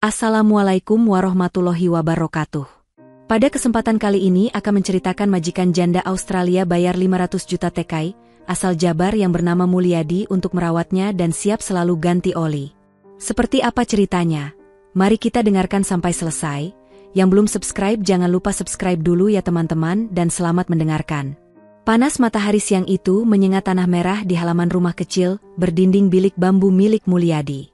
Assalamualaikum warahmatullahi wabarakatuh. Pada kesempatan kali ini akan menceritakan majikan janda Australia bayar 500 juta TKI, asal Jabar yang bernama Mulyadi untuk merawatnya dan siap selalu ganti oli. Seperti apa ceritanya? Mari kita dengarkan sampai selesai. Yang belum subscribe jangan lupa subscribe dulu ya teman-teman dan selamat mendengarkan. Panas matahari siang itu menyengat tanah merah di halaman rumah kecil berdinding bilik bambu milik Mulyadi.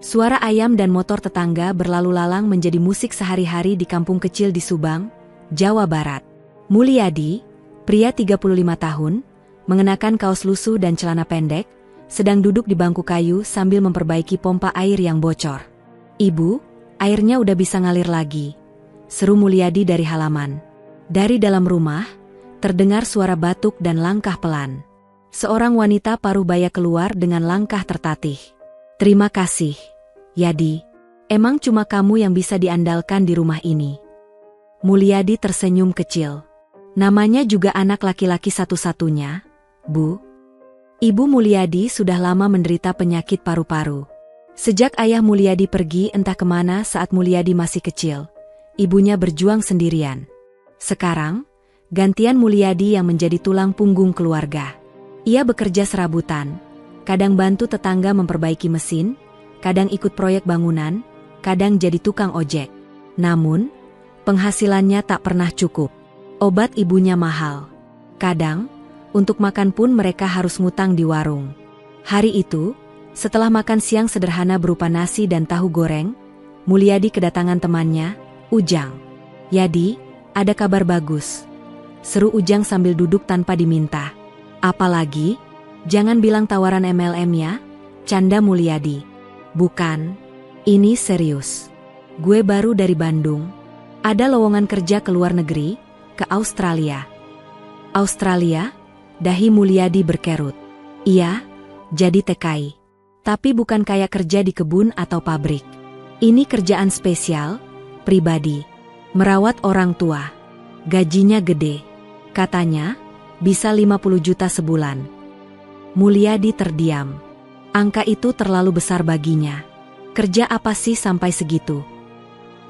Suara ayam dan motor tetangga berlalu lalang menjadi musik sehari-hari di kampung kecil di Subang, Jawa Barat. Mulyadi, pria 35 tahun, mengenakan kaos lusuh dan celana pendek, sedang duduk di bangku kayu sambil memperbaiki pompa air yang bocor. "Ibu, airnya udah bisa ngalir lagi," seru Mulyadi dari halaman. Dari dalam rumah, terdengar suara batuk dan langkah pelan. Seorang wanita parubaya keluar dengan langkah tertatih. "Terima kasih, Yadi. Emang cuma kamu yang bisa diandalkan di rumah ini." Mulyadi tersenyum kecil. "Namanya juga anak laki-laki satu-satunya, Bu." Ibu Mulyadi sudah lama menderita penyakit paru-paru. Sejak ayah Mulyadi pergi entah kemana saat Mulyadi masih kecil, ibunya berjuang sendirian. Sekarang, gantian Mulyadi yang menjadi tulang punggung keluarga. Ia bekerja serabutan, kadang bantu tetangga memperbaiki mesin, kadang ikut proyek bangunan, kadang jadi tukang ojek. Namun, penghasilannya tak pernah cukup. Obat ibunya mahal. Kadang, untuk makan pun mereka harus ngutang di warung. Hari itu, setelah makan siang sederhana berupa nasi dan tahu goreng, Mulyadi kedatangan temannya, Ujang. "Yadi, ada kabar bagus," seru Ujang sambil duduk tanpa diminta. "Apalagi? Jangan bilang tawaran MLM ya," canda Mulyadi. "Bukan, ini serius. Gue baru dari Bandung. Ada lowongan kerja ke luar negeri, ke Australia." "Australia?" Dahi Mulyadi berkerut. "Iya, jadi TKI. Tapi bukan kayak kerja di kebun atau pabrik. Ini kerjaan spesial, pribadi. Merawat orang tua. Gajinya gede. Katanya, bisa 50 juta sebulan." Mulyadi terdiam. Angka itu terlalu besar baginya. Kerja apa sih sampai segitu?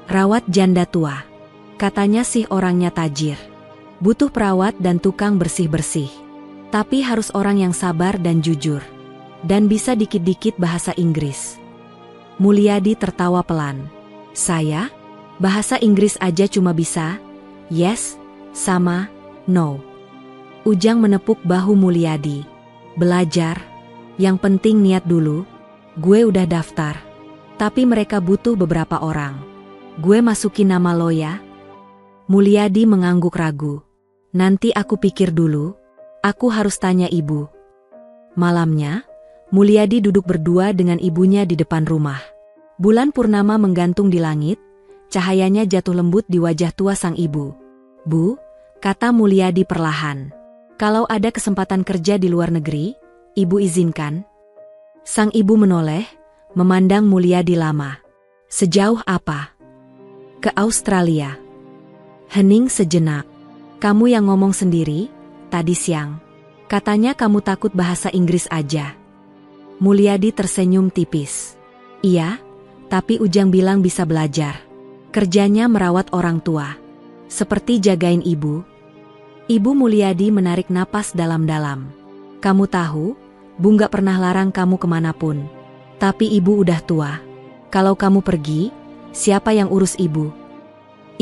"Rawat janda tua. Katanya sih orangnya tajir. Butuh perawat dan tukang bersih-bersih. Tapi harus orang yang sabar dan jujur. Dan bisa dikit-dikit bahasa Inggris." Mulyadi tertawa pelan. "Saya? Bahasa Inggris aja cuma bisa yes, sama no." Ujang menepuk bahu Mulyadi. "Belajar. Yang penting niat dulu. Gue udah daftar. Tapi mereka butuh beberapa orang. Gue masukin nama lo ya." Mulyadi mengangguk ragu. "Nanti aku pikir dulu. Aku harus tanya ibu." Malamnya, Mulyadi duduk berdua dengan ibunya di depan rumah. Bulan purnama menggantung di langit, cahayanya jatuh lembut di wajah tua sang ibu. "Bu," kata Mulyadi perlahan. "Kalau ada kesempatan kerja di luar negeri, ibu izinkan?" Sang ibu menoleh, memandang Mulyadi lama. "Sejauh apa?" "Ke Australia." Hening sejenak. "Kamu yang ngomong sendiri, tadi siang. Katanya kamu takut bahasa Inggris aja." Mulyadi tersenyum tipis. "Iya, tapi Ujang bilang bisa belajar. Kerjanya merawat orang tua. Seperti jagain ibu." Ibu Mulyadi menarik napas dalam-dalam. "Kamu tahu, Bu gak pernah larang kamu kemanapun. Tapi ibu udah tua. Kalau kamu pergi, siapa yang urus ibu?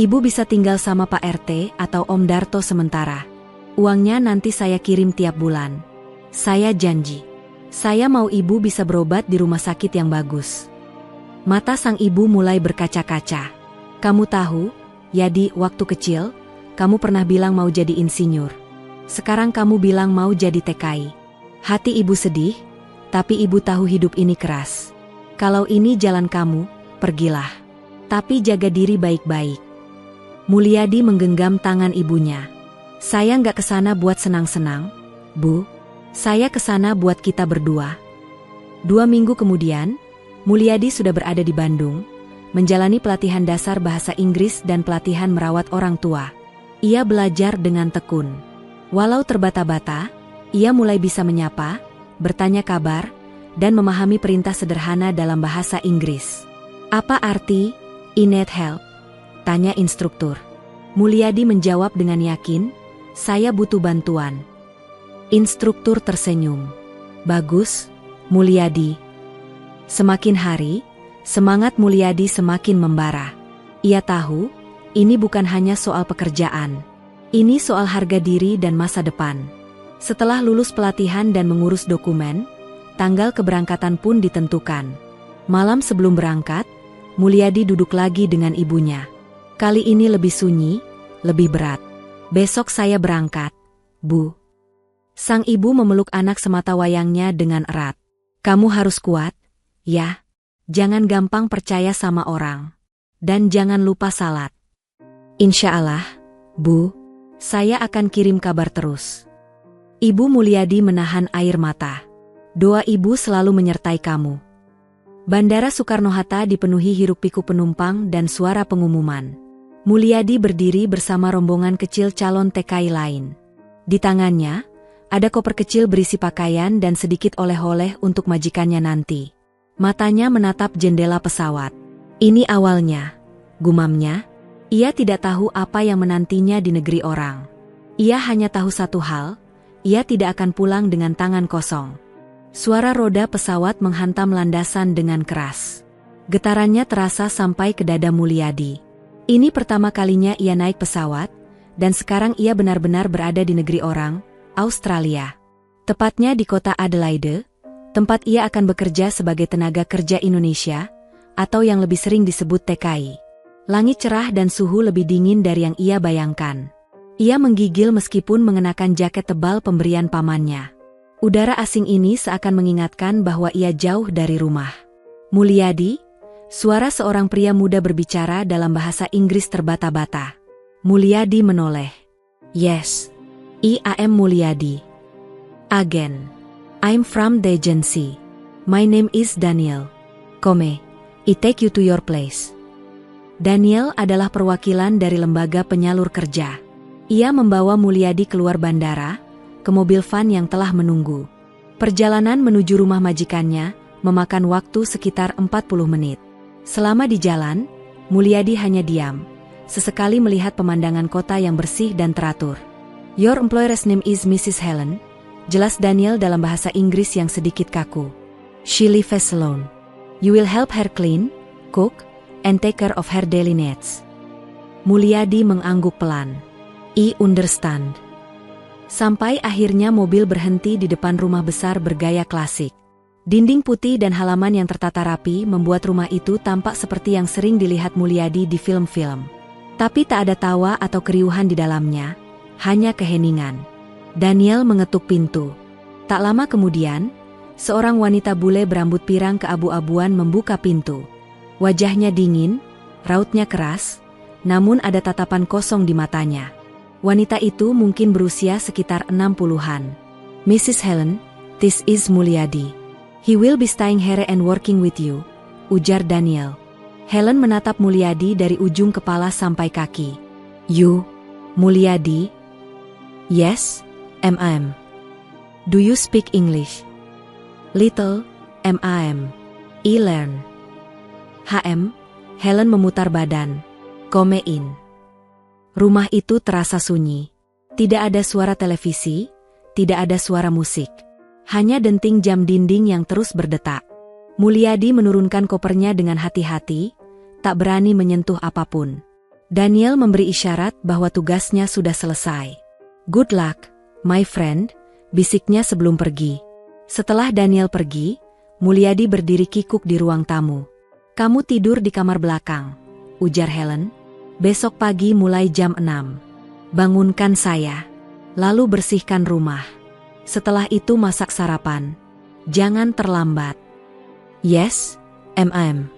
Ibu bisa tinggal sama Pak RT atau Om Darto sementara. Uangnya nanti saya kirim tiap bulan. Saya janji. Saya mau ibu bisa berobat di rumah sakit yang bagus." Mata sang ibu mulai berkaca-kaca. "Kamu tahu, Yadi, waktu kecil, kamu pernah bilang mau jadi insinyur. Sekarang kamu bilang mau jadi TKI. Hati ibu sedih, tapi ibu tahu hidup ini keras. Kalau ini jalan kamu, pergilah. Tapi jaga diri baik-baik." Mulyadi menggenggam tangan ibunya. "Saya nggak kesana buat senang-senang, Bu. Saya kesana buat kita berdua." 2 minggu kemudian, Mulyadi sudah berada di Bandung, menjalani pelatihan dasar bahasa Inggris dan pelatihan merawat orang tua. Ia belajar dengan tekun. Walau terbata-bata, ia mulai bisa menyapa, bertanya kabar, dan memahami perintah sederhana dalam bahasa Inggris. "Apa arti "I need help?" tanya instruktur. Mulyadi menjawab dengan yakin, "Saya butuh bantuan." Instruktur tersenyum. "Bagus, Mulyadi." Semakin hari, semangat Mulyadi semakin membara. Ia tahu, ini bukan hanya soal pekerjaan. Ini soal harga diri dan masa depan. Setelah lulus pelatihan dan mengurus dokumen, tanggal keberangkatan pun ditentukan. Malam sebelum berangkat, Mulyadi duduk lagi dengan ibunya. Kali ini lebih sunyi, lebih berat. "Besok saya berangkat, Bu." Sang ibu memeluk anak semata wayangnya dengan erat. "Kamu harus kuat, ya. Jangan gampang percaya sama orang. Dan jangan lupa salat." "Insya Allah, Bu. Saya akan kirim kabar terus." Ibu Mulyadi menahan air mata. "Doa ibu selalu menyertai kamu." Bandara Soekarno-Hatta dipenuhi hiruk-pikuk penumpang dan suara pengumuman. Mulyadi berdiri bersama rombongan kecil calon TKI lain. Di tangannya, ada koper kecil berisi pakaian dan sedikit oleh-oleh untuk majikannya nanti. Matanya menatap jendela pesawat. "Ini awalnya," gumamnya. Ia tidak tahu apa yang menantinya di negeri orang. Ia hanya tahu satu hal, ia tidak akan pulang dengan tangan kosong. Suara roda pesawat menghantam landasan dengan keras. Getarannya terasa sampai ke dada Mulyadi. Ini pertama kalinya ia naik pesawat, dan sekarang ia benar-benar berada di negeri orang, Australia. Tepatnya di kota Adelaide, tempat ia akan bekerja sebagai tenaga kerja Indonesia, atau yang lebih sering disebut TKI. Langit cerah dan suhu lebih dingin dari yang ia bayangkan. Ia menggigil meskipun mengenakan jaket tebal pemberian pamannya. Udara asing ini seakan mengingatkan bahwa ia jauh dari rumah. "Mulyadi?" Suara seorang pria muda berbicara dalam bahasa Inggris terbata-bata. Mulyadi menoleh. "Yes. I am Mulyadi. Again. I'm from the agency. My name is Daniel. Come, I take you to your place." Daniel adalah perwakilan dari lembaga penyalur kerja. Ia membawa Mulyadi keluar bandara, ke mobil van yang telah menunggu. Perjalanan menuju rumah majikannya memakan waktu sekitar 40 menit. Selama di jalan, Mulyadi hanya diam, sesekali melihat pemandangan kota yang bersih dan teratur. "Your employer's name is Mrs. Helen," jelas Daniel dalam bahasa Inggris yang sedikit kaku. "She lives alone. You will help her clean, cook, and take care of her daily needs." Mulyadi mengangguk pelan. "I understand." Sampai akhirnya mobil berhenti di depan rumah besar bergaya klasik. Dinding putih dan halaman yang tertata rapi membuat rumah itu tampak seperti yang sering dilihat Mulyadi di film-film. Tapi tak ada tawa atau keriuhan di dalamnya, hanya keheningan. Daniel mengetuk pintu. Tak lama kemudian, seorang wanita bule berambut pirang keabu-abuan membuka pintu. Wajahnya dingin, rautnya keras, namun ada tatapan kosong di matanya. Wanita itu mungkin berusia sekitar 60-an. "Mrs. Helen, this is Mulyadi. He will be staying here and working with you," ujar Daniel. Helen menatap Mulyadi dari ujung kepala sampai kaki. "You, Mulyadi?" "Yes, am. Do you speak English?" "Little, am. I learn." Helen memutar badan. "Come in." Rumah itu terasa sunyi. Tidak ada suara televisi, tidak ada suara musik. Hanya denting jam dinding yang terus berdetak. Mulyadi menurunkan kopernya dengan hati-hati, tak berani menyentuh apapun. Daniel memberi isyarat bahwa tugasnya sudah selesai. "Good luck, my friend," bisiknya sebelum pergi. Setelah Daniel pergi, Mulyadi berdiri kikuk di ruang tamu. "Kamu tidur di kamar belakang," ujar Helen. "Besok pagi mulai jam 6. Bangunkan saya. Lalu bersihkan rumah. Setelah itu masak sarapan. Jangan terlambat." "Yes, am."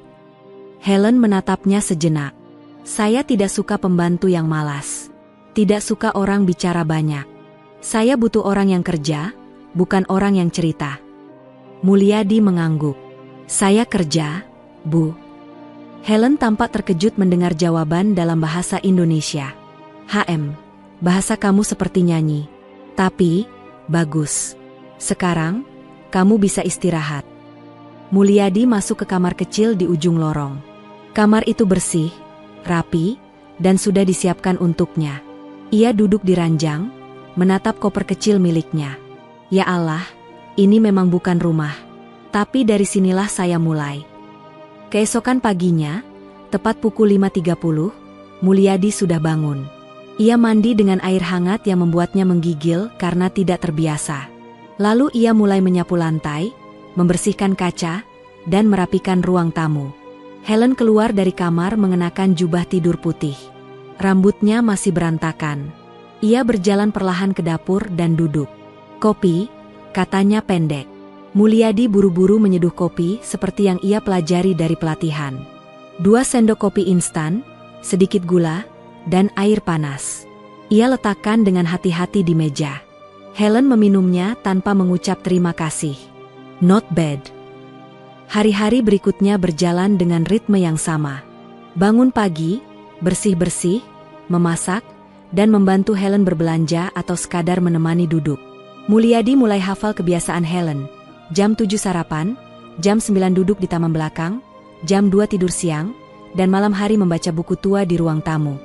Helen menatapnya sejenak. "Saya tidak suka pembantu yang malas. Tidak suka orang bicara banyak. Saya butuh orang yang kerja, bukan orang yang cerita." Mulyadi mengangguk. "Saya kerja, Bu." Helen tampak terkejut mendengar jawaban dalam bahasa Indonesia. Bahasa kamu seperti nyanyi. Tapi bagus. Sekarang, kamu bisa istirahat." Mulyadi masuk ke kamar kecil di ujung lorong. Kamar itu bersih, rapi, dan sudah disiapkan untuknya. Ia duduk di ranjang, menatap koper kecil miliknya. Ya Allah, ini memang bukan rumah. Tapi dari sinilah saya mulai. Keesokan paginya, tepat pukul 5.30, Mulyadi sudah bangun. Ia mandi dengan air hangat yang membuatnya menggigil karena tidak terbiasa. Lalu ia mulai menyapu lantai, membersihkan kaca, dan merapikan ruang tamu. Helen keluar dari kamar mengenakan jubah tidur putih. Rambutnya masih berantakan. Ia berjalan perlahan ke dapur dan duduk. "Kopi," katanya pendek. Mulyadi buru-buru menyeduh kopi seperti yang ia pelajari dari pelatihan. 2 sendok kopi instan, sedikit gula, dan air panas. Ia letakkan dengan hati-hati di meja. Helen meminumnya tanpa mengucap terima kasih. Not bad. Hari-hari berikutnya berjalan dengan ritme yang sama. Bangun pagi, bersih-bersih, memasak, dan membantu Helen berbelanja atau sekadar menemani duduk. Mulyadi mulai hafal kebiasaan Helen. Jam 7 sarapan, jam 9 duduk di taman belakang, jam 2 tidur siang, dan malam hari membaca buku tua di ruang tamu.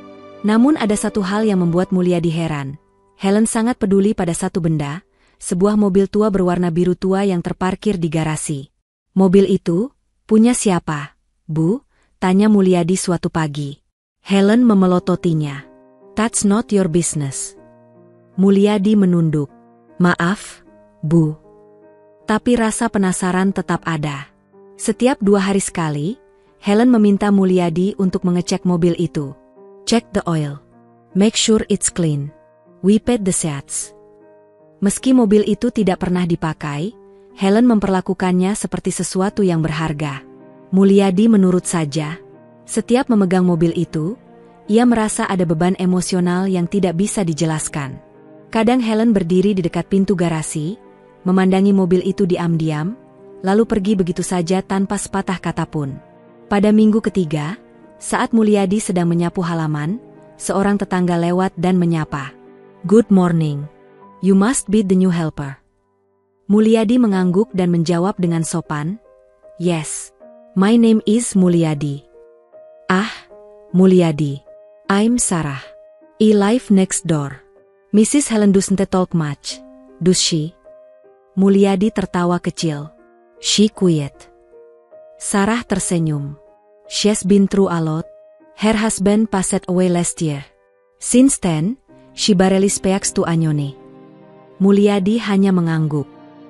Namun ada satu hal yang membuat Mulyadi heran. Helen sangat peduli pada satu benda, sebuah mobil tua berwarna biru tua yang terparkir di garasi. "Mobil itu, punya siapa, Bu?" tanya Mulyadi suatu pagi. Helen memelototinya. "That's not your business." Mulyadi menunduk. "Maaf, Bu." Tapi rasa penasaran tetap ada. Setiap 2 hari sekali, Helen meminta Mulyadi untuk mengecek mobil itu. "Check the oil. Make sure it's clean. We paid the seats." Meski mobil itu tidak pernah dipakai, Helen memperlakukannya seperti sesuatu yang berharga. Mulyadi menurut saja. Setiap memegang mobil itu, ia merasa ada beban emosional yang tidak bisa dijelaskan. Kadang Helen berdiri di dekat pintu garasi, memandangi mobil itu diam-diam, lalu pergi begitu saja tanpa sepatah kata pun. Pada minggu ketiga, saat Mulyadi sedang menyapu halaman, seorang tetangga lewat dan menyapa. "Good morning. You must be the new helper." Mulyadi mengangguk dan menjawab dengan sopan, "Yes. My name is Mulyadi." "Ah, Mulyadi. I'm Sarah. I live next door." Mrs. Helen doesn't talk much, does she? Mulyadi tertawa kecil. "She quiet." Sarah tersenyum. "She's been through a lot. Her husband passed away last year. Since then, she barely speaks to anyone." Mulyadi hanya mengangguk.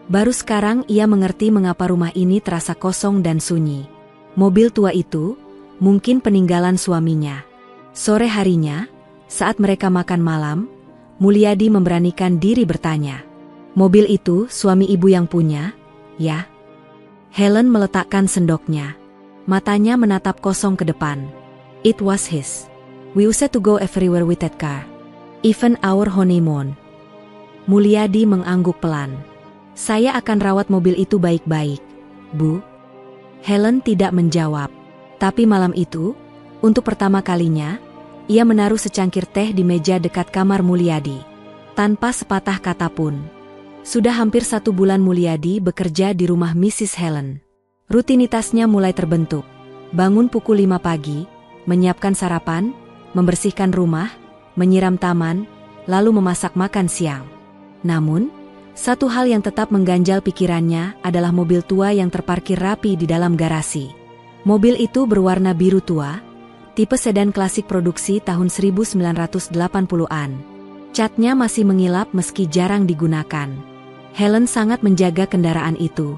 Baru sekarang ia mengerti mengapa rumah ini terasa kosong dan sunyi. Mobil tua itu, mungkin peninggalan suaminya. Sore harinya, saat mereka makan malam, Mulyadi memberanikan diri bertanya. "Mobil itu suami ibu yang punya, ya?" Helen meletakkan sendoknya. Matanya menatap kosong ke depan. "It was his. We used to go everywhere with that car. Even our honeymoon." Mulyadi mengangguk pelan. "Saya akan rawat mobil itu baik-baik, Bu." Helen tidak menjawab. Tapi malam itu, untuk pertama kalinya, ia menaruh secangkir teh di meja dekat kamar Mulyadi. Tanpa sepatah kata pun. Sudah hampir 1 bulan Mulyadi bekerja di rumah Mrs. Helen. Rutinitasnya mulai terbentuk. Bangun pukul 5 pagi, menyiapkan sarapan, membersihkan rumah, menyiram taman, lalu memasak makan siang. Namun, satu hal yang tetap mengganjal pikirannya adalah mobil tua yang terparkir rapi di dalam garasi. Mobil itu berwarna biru tua, tipe sedan klasik produksi tahun 1980-an. Catnya masih mengilap meski jarang digunakan. Helen sangat menjaga kendaraan itu,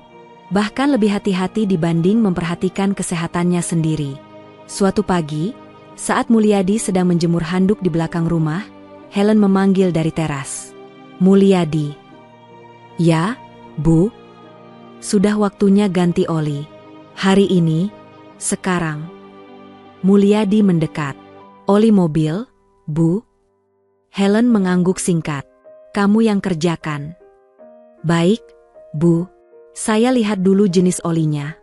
bahkan lebih hati-hati dibanding memperhatikan kesehatannya sendiri. Suatu pagi, saat Mulyadi sedang menjemur handuk di belakang rumah, Helen memanggil dari teras. "Mulyadi." "Ya, Bu." "Sudah waktunya ganti oli. Hari ini, sekarang." Mulyadi mendekat. "Oli mobil, Bu?" Helen mengangguk singkat. "Kamu yang kerjakan." "Baik, Bu. Saya lihat dulu jenis olinya."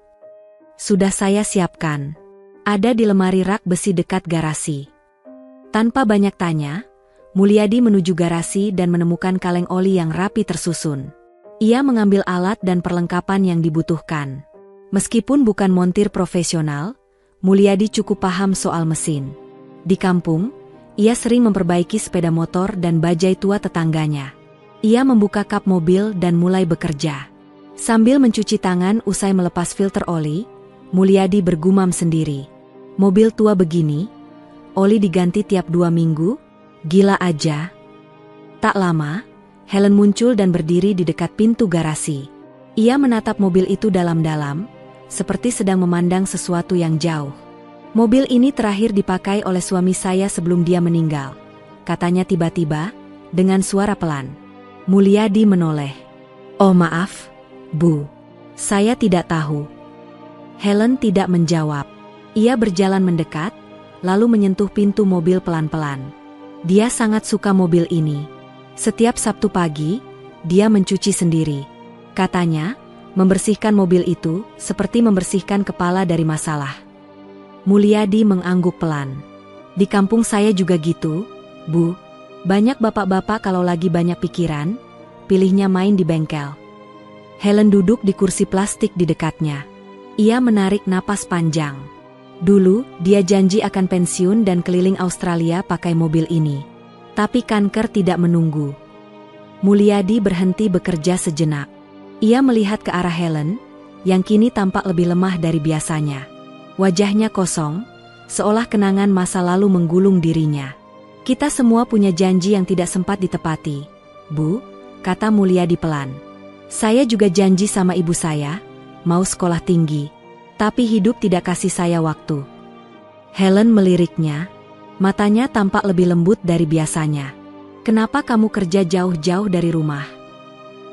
"Sudah saya siapkan. Ada di lemari rak besi dekat garasi." Tanpa banyak tanya, Mulyadi menuju garasi dan menemukan kaleng oli yang rapi tersusun. Ia mengambil alat dan perlengkapan yang dibutuhkan. Meskipun bukan montir profesional, Mulyadi cukup paham soal mesin. Di kampung, ia sering memperbaiki sepeda motor dan bajai tua tetangganya. Ia membuka kap mobil dan mulai bekerja. Sambil mencuci tangan usai melepas filter oli, Mulyadi bergumam sendiri. Mobil tua begini, oli diganti tiap 2 minggu? Gila aja. Tak lama, Helen muncul dan berdiri di dekat pintu garasi. Ia menatap mobil itu dalam-dalam, seperti sedang memandang sesuatu yang jauh. Mobil ini terakhir dipakai oleh suami saya sebelum dia meninggal, katanya tiba-tiba, dengan suara pelan. Mulyadi menoleh. Oh maaf, Bu. Saya tidak tahu. Helen tidak menjawab. Ia berjalan mendekat, lalu menyentuh pintu mobil pelan-pelan. Dia sangat suka mobil ini. Setiap Sabtu pagi, dia mencuci sendiri. Katanya, membersihkan mobil itu seperti membersihkan kepala dari masalah. Mulyadi mengangguk pelan. Di kampung saya juga gitu, Bu. Banyak bapak-bapak kalau lagi banyak pikiran, pilihnya main di bengkel. Helen duduk di kursi plastik di dekatnya. Ia menarik napas panjang. Dulu, dia janji akan pensiun dan keliling Australia pakai mobil ini. Tapi kanker tidak menunggu. Mulyadi berhenti bekerja sejenak. Ia melihat ke arah Helen, yang kini tampak lebih lemah dari biasanya. Wajahnya kosong, seolah kenangan masa lalu menggulung dirinya. Kita semua punya janji yang tidak sempat ditepati, Bu, kata Mulyadi pelan. Saya juga janji sama ibu saya, mau sekolah tinggi. Tapi hidup tidak kasih saya waktu. Helen meliriknya, matanya tampak lebih lembut dari biasanya. Kenapa kamu kerja jauh-jauh dari rumah?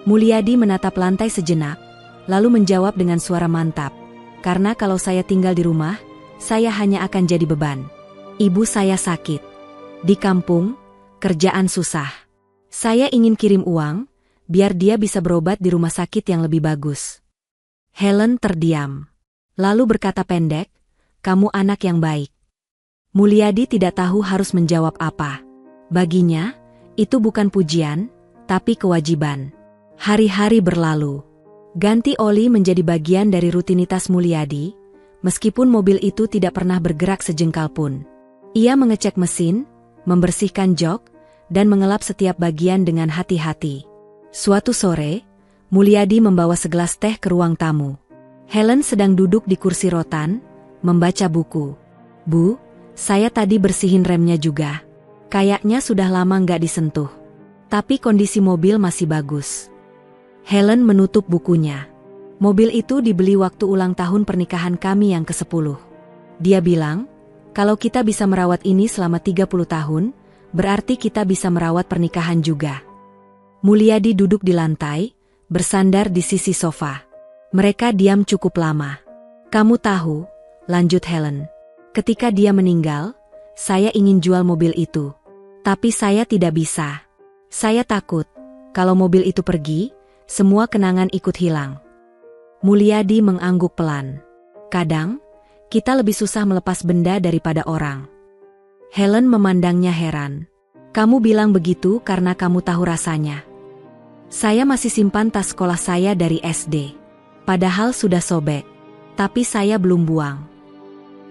Mulyadi menatap lantai sejenak, lalu menjawab dengan suara mantap. Karena kalau saya tinggal di rumah, saya hanya akan jadi beban. Ibu saya sakit. Di kampung, kerjaan susah. Saya ingin kirim uang, biar dia bisa berobat di rumah sakit yang lebih bagus. Helen terdiam. Lalu berkata pendek, kamu anak yang baik. Mulyadi tidak tahu harus menjawab apa. Baginya, itu bukan pujian, tapi kewajiban. Hari-hari berlalu. Ganti oli menjadi bagian dari rutinitas Mulyadi, meskipun mobil itu tidak pernah bergerak sejengkal pun. Ia mengecek mesin, membersihkan jok, dan mengelap setiap bagian dengan hati-hati. Suatu sore, Mulyadi membawa segelas teh ke ruang tamu. Helen sedang duduk di kursi rotan, membaca buku. Bu, saya tadi bersihin remnya juga. Kayaknya sudah lama nggak disentuh. Tapi kondisi mobil masih bagus. Helen menutup bukunya. Mobil itu dibeli waktu ulang tahun pernikahan kami yang ke-10. Dia bilang, kalau kita bisa merawat ini selama 30 tahun, berarti kita bisa merawat pernikahan juga. Mulyadi duduk di lantai, bersandar di sisi sofa. Mereka diam cukup lama. Kamu tahu, lanjut Helen. Ketika dia meninggal, saya ingin jual mobil itu. Tapi saya tidak bisa. Saya takut, kalau mobil itu pergi, semua kenangan ikut hilang. Mulyadi mengangguk pelan. Kadang, kita lebih susah melepas benda daripada orang. Helen memandangnya heran. Kamu bilang begitu karena kamu tahu rasanya. Saya masih simpan tas sekolah saya dari SD. Padahal sudah sobek. Tapi saya belum buang.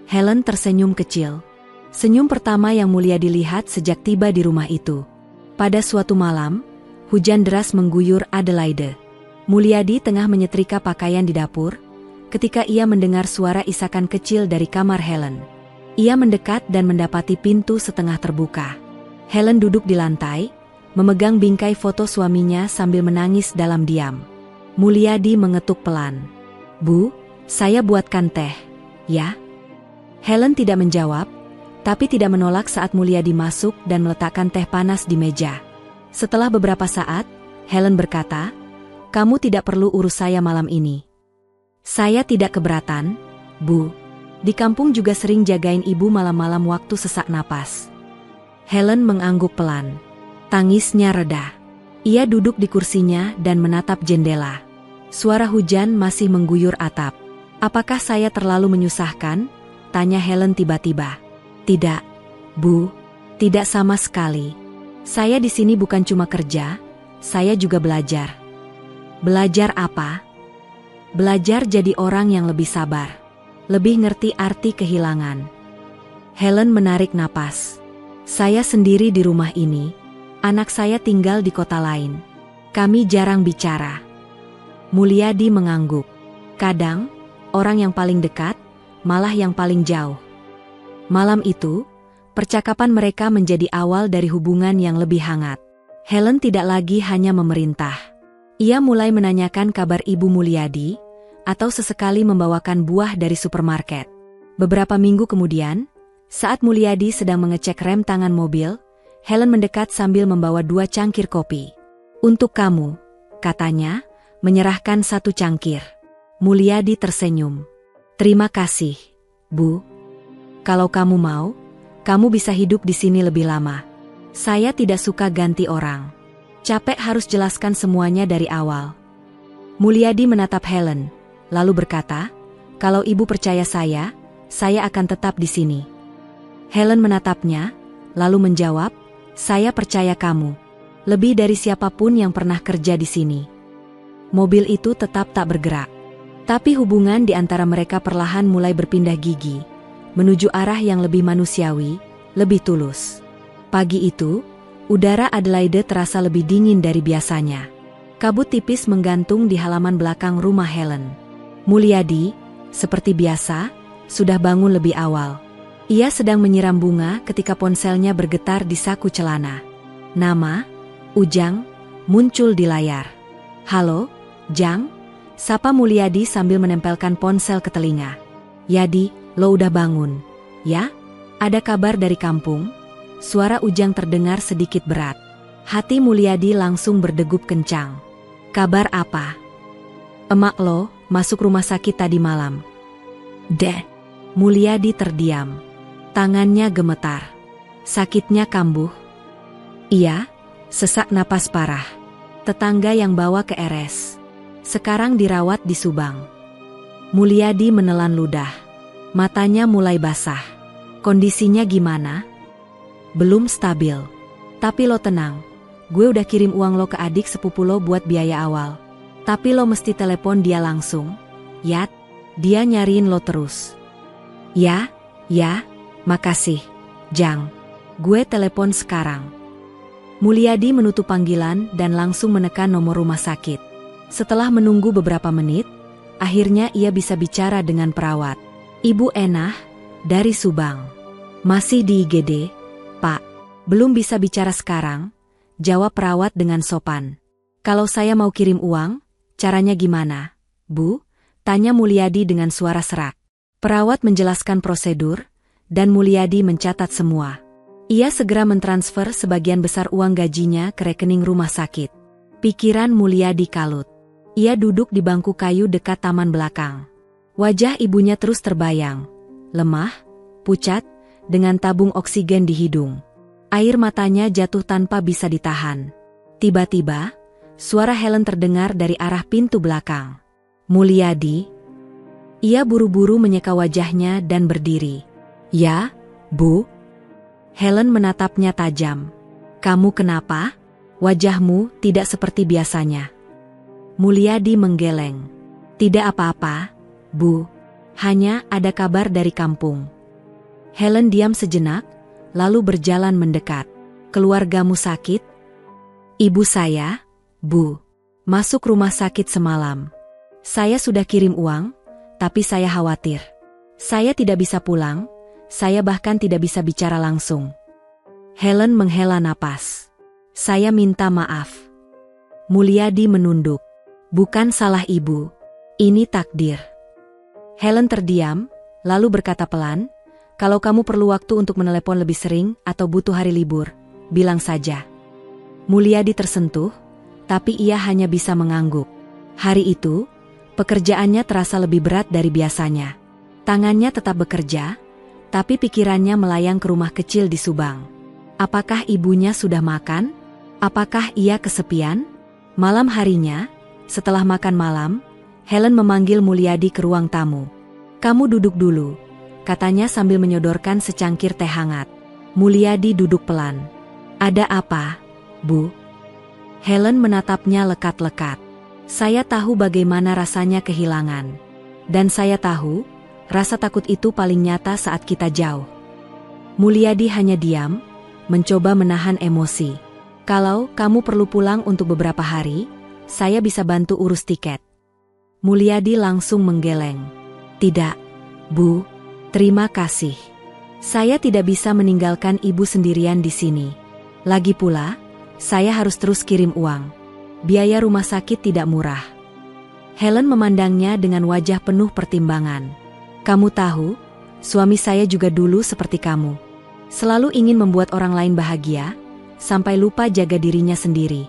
Helen tersenyum kecil. Senyum pertama yang Mulyadi lihat sejak tiba di rumah itu. Pada suatu malam, hujan deras mengguyur Adelaide. Mulyadi tengah menyetrika pakaian di dapur, ketika ia mendengar suara isakan kecil dari kamar Helen. Ia mendekat dan mendapati pintu setengah terbuka. Helen duduk di lantai, memegang bingkai foto suaminya sambil menangis dalam diam. Mulyadi mengetuk pelan. Bu, saya buatkan teh, ya? Helen tidak menjawab, tapi tidak menolak saat Mulyadi masuk dan meletakkan teh panas di meja. Setelah beberapa saat, Helen berkata, kamu tidak perlu urus saya malam ini. Saya tidak keberatan, Bu. Di kampung juga sering jagain ibu malam-malam waktu sesak napas. Helen mengangguk pelan. Tangisnya reda. Ia duduk di kursinya dan menatap jendela. Suara hujan masih mengguyur atap. Apakah saya terlalu menyusahkan? Tanya Helen tiba-tiba. Tidak, Bu. Tidak sama sekali. Saya di sini bukan cuma kerja, saya juga belajar. Belajar apa? Belajar jadi orang yang lebih sabar. lebih ngerti arti kehilangan. Helen menarik napas. Saya sendiri di rumah ini, anak saya tinggal di kota lain. Kami jarang bicara. Mulyadi mengangguk. Kadang, orang yang paling dekat, malah yang paling jauh. Malam itu, percakapan mereka menjadi awal dari hubungan yang lebih hangat. Helen tidak lagi hanya memerintah. Ia mulai menanyakan kabar Ibu Mulyadi, atau sesekali membawakan buah dari supermarket. Beberapa minggu kemudian, saat Mulyadi sedang mengecek rem tangan mobil, Helen mendekat sambil membawa 2 cangkir kopi. "Untuk kamu," katanya, menyerahkan 1 cangkir. Mulyadi tersenyum. "Terima kasih, Bu. Kalau kamu mau, kamu bisa hidup di sini lebih lama. Saya tidak suka ganti orang. Capek harus jelaskan semuanya dari awal." Mulyadi menatap Helen, lalu berkata, "Kalau Ibu percaya saya akan tetap di sini." Helen menatapnya, lalu menjawab, "Saya percaya kamu. Lebih dari siapapun yang pernah kerja di sini." Mobil itu tetap tak bergerak. Tapi hubungan di antara mereka perlahan mulai berpindah gigi, menuju arah yang lebih manusiawi, lebih tulus. Pagi itu, udara Adelaide terasa lebih dingin dari biasanya. Kabut tipis menggantung di halaman belakang rumah Helen. Mulyadi, seperti biasa, sudah bangun lebih awal. Ia sedang menyiram bunga ketika ponselnya bergetar di saku celana. Nama, Ujang, muncul di layar. "Halo, Jang," sapa Mulyadi sambil menempelkan ponsel ke telinga. "Yadi, lo udah bangun, ya? Ada kabar dari kampung?" Suara Ujang terdengar sedikit berat. Hati Mulyadi langsung berdegup kencang. "Kabar apa?" "Emak lo masuk rumah sakit tadi malam." "Deh." Mulyadi terdiam. Tangannya gemetar. "Sakitnya kambuh?" "Iya, sesak napas parah. Tetangga yang bawa ke RS. Sekarang dirawat di Subang." Mulyadi menelan ludah. Matanya mulai basah. "Kondisinya gimana?" "Belum stabil. Tapi lo tenang. Gue udah kirim uang lo ke adik sepupu lo buat biaya awal. Tapi lo mesti telepon dia langsung. Yat, dia nyariin lo terus." Ya, makasih, Jang. Gue telepon sekarang." Mulyadi menutup panggilan dan langsung menekan nomor rumah sakit. Setelah menunggu beberapa menit, akhirnya ia bisa bicara dengan perawat. "Ibu Enah, dari Subang. Masih di IGD, Pak." "Belum bisa bicara sekarang," jawab perawat dengan sopan. "Kalau saya mau kirim uang, caranya gimana, Bu?" tanya Mulyadi dengan suara serak. Perawat menjelaskan prosedur, dan Mulyadi mencatat semua. Ia segera mentransfer sebagian besar uang gajinya ke rekening rumah sakit. Pikiran Mulyadi kalut. Ia duduk di bangku kayu dekat taman belakang. Wajah ibunya terus terbayang. Lemah, pucat, dengan tabung oksigen di hidung. Air matanya jatuh tanpa bisa ditahan. Tiba-tiba, suara Helen terdengar dari arah pintu belakang. "Mulyadi." Ia buru-buru menyeka wajahnya dan berdiri. "Ya, Bu." Helen menatapnya tajam. "Kamu kenapa? Wajahmu tidak seperti biasanya." Mulyadi menggeleng. "Tidak apa-apa, Bu. Hanya ada kabar dari kampung." Helen diam sejenak, lalu berjalan mendekat. "Keluargamu sakit?" "Ibu saya, Bu, masuk rumah sakit semalam. Saya sudah kirim uang, tapi saya khawatir. Saya tidak bisa pulang, saya bahkan tidak bisa bicara langsung." Helen menghela napas. "Saya minta maaf." Mulyadi menunduk. "Bukan salah ibu. Ini takdir." Helen terdiam, lalu berkata pelan, "Kalau kamu perlu waktu untuk menelepon lebih sering atau butuh hari libur, bilang saja." Mulyadi tersentuh, tapi ia hanya bisa mengangguk. Hari itu, pekerjaannya terasa lebih berat dari biasanya. Tangannya tetap bekerja, tapi pikirannya melayang ke rumah kecil di Subang. Apakah ibunya sudah makan? Apakah ia kesepian? Malam harinya, setelah makan malam, Helen memanggil Mulyadi ke ruang tamu. "Kamu duduk dulu," katanya sambil menyodorkan secangkir teh hangat. Mulyadi duduk pelan. "Ada apa, Bu?" Helen menatapnya lekat-lekat. "Saya tahu bagaimana rasanya kehilangan. Dan saya tahu, Rasa takut itu paling nyata saat kita jauh. Mulyadi hanya diam, mencoba menahan emosi. Kalau kamu perlu pulang untuk beberapa hari, saya bisa bantu urus tiket. Mulyadi langsung menggeleng. Tidak, Bu. Terima kasih. Saya tidak bisa meninggalkan ibu sendirian di sini. Lagi pula, saya harus terus kirim uang. Biaya rumah sakit tidak murah. Helen memandangnya dengan wajah penuh pertimbangan. Kamu tahu, suami saya juga dulu seperti kamu. Selalu ingin membuat orang lain bahagia, sampai lupa jaga dirinya sendiri.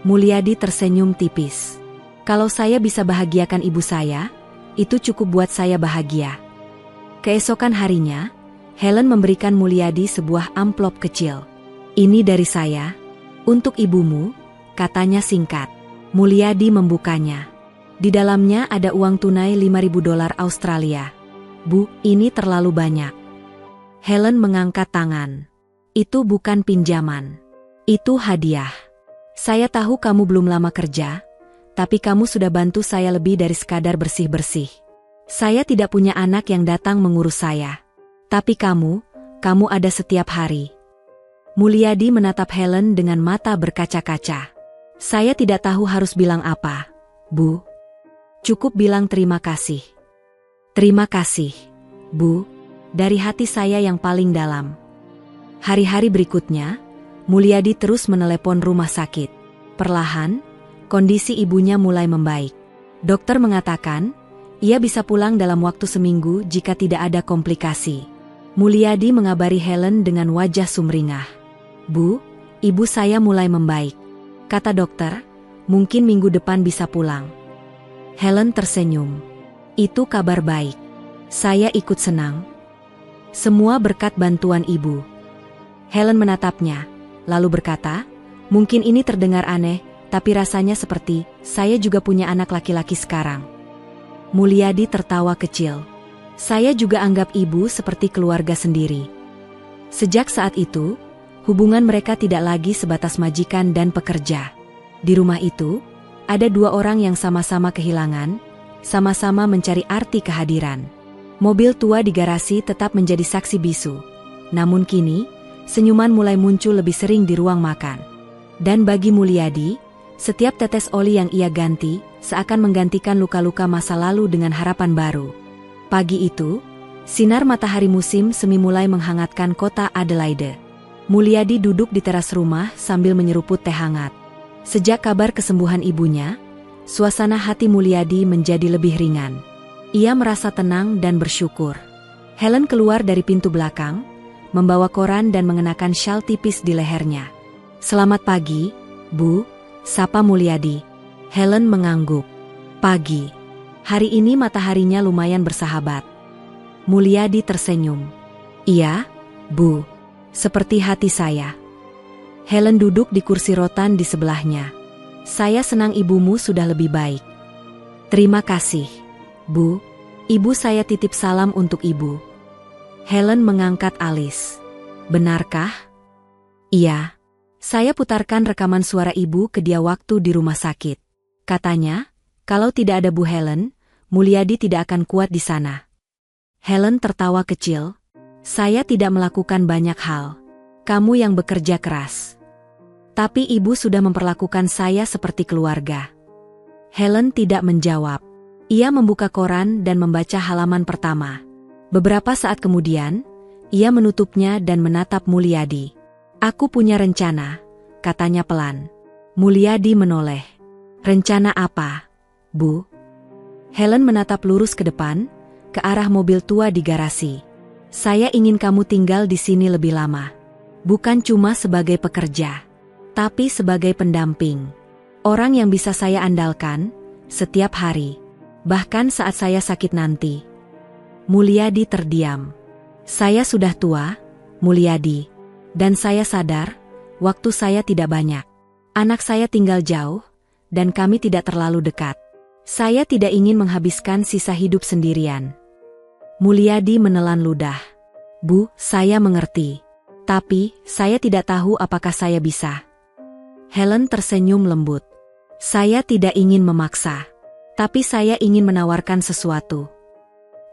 Mulyadi tersenyum tipis. Kalau saya bisa bahagiakan ibu saya, itu cukup buat saya bahagia. Keesokan harinya, Helen memberikan Mulyadi sebuah amplop kecil. Ini dari saya, untuk ibumu, katanya singkat. Mulyadi membukanya. Di dalamnya ada uang tunai $5.000 Australia. Bu, ini terlalu banyak. Helen mengangkat tangan. Itu bukan pinjaman. Itu hadiah. Saya tahu kamu belum lama kerja, tapi kamu sudah bantu saya lebih dari sekadar bersih-bersih. Saya tidak punya anak yang datang mengurus saya. Tapi kamu ada setiap hari. Mulyadi menatap Helen dengan mata berkaca-kaca. Saya tidak tahu harus bilang apa, Bu. Cukup bilang terima kasih. Terima kasih, Bu, dari hati saya yang paling dalam. Hari-hari berikutnya, Mulyadi terus menelepon rumah sakit. Perlahan, kondisi ibunya mulai membaik. Dokter mengatakan, ia bisa pulang dalam waktu seminggu jika tidak ada komplikasi. Mulyadi mengabari Helen dengan wajah sumringah. Bu, ibu saya mulai membaik. Kata dokter, mungkin minggu depan bisa pulang. Helen tersenyum. Itu kabar baik. Saya ikut senang. Semua berkat bantuan ibu. Helen menatapnya, lalu berkata, mungkin ini terdengar aneh, tapi rasanya seperti, saya juga punya anak laki-laki sekarang. Mulyadi tertawa kecil. Saya juga anggap ibu seperti keluarga sendiri. Sejak saat itu, hubungan mereka tidak lagi sebatas majikan dan pekerja. Di rumah itu, ada dua orang yang sama-sama kehilangan, sama-sama mencari arti kehadiran. Mobil tua di garasi tetap menjadi saksi bisu. Namun kini, senyuman mulai muncul lebih sering di ruang makan. Dan bagi Mulyadi, setiap tetes oli yang ia ganti, seakan menggantikan luka-luka masa lalu dengan harapan baru. Pagi itu, sinar matahari musim semi mulai menghangatkan kota Adelaide. Mulyadi duduk di teras rumah sambil menyeruput teh hangat. Sejak kabar kesembuhan ibunya, suasana hati Mulyadi menjadi lebih ringan. Ia merasa tenang dan bersyukur. Helen keluar dari pintu belakang, membawa koran dan mengenakan syal tipis di lehernya. Selamat pagi, Bu, sapa Mulyadi. Helen mengangguk. Pagi. Hari ini mataharinya lumayan bersahabat. Mulyadi tersenyum. Iya, Bu. Seperti hati saya. Helen duduk di kursi rotan di sebelahnya. Saya senang ibumu sudah lebih baik. Terima kasih, Bu. Ibu saya titip salam untuk ibu. Helen mengangkat alis. Benarkah? Iya. Saya putarkan rekaman suara ibu ke dia waktu di rumah sakit. Katanya, kalau tidak ada Bu Helen, Mulyadi tidak akan kuat di sana. Helen tertawa kecil. Saya tidak melakukan banyak hal. Kamu yang bekerja keras. Tapi ibu sudah memperlakukan saya seperti keluarga. Helen tidak menjawab. Ia membuka koran dan membaca halaman pertama. Beberapa saat kemudian, ia menutupnya dan menatap Mulyadi. Aku punya rencana, katanya pelan. Mulyadi menoleh. Rencana apa, Bu? Helen menatap lurus ke depan, ke arah mobil tua di garasi. Saya ingin kamu tinggal di sini lebih lama. Bukan cuma sebagai pekerja, tapi sebagai pendamping. Orang yang bisa saya andalkan, setiap hari. Bahkan saat saya sakit nanti. Mulyadi terdiam. Saya sudah tua, Mulyadi. Dan saya sadar, waktu saya tidak banyak. Anak saya tinggal jauh, dan kami tidak terlalu dekat. Saya tidak ingin menghabiskan sisa hidup sendirian. Mulyadi menelan ludah. Bu, saya mengerti. Tapi, saya tidak tahu apakah saya bisa. Helen tersenyum lembut. Saya tidak ingin memaksa. Tapi saya ingin menawarkan sesuatu.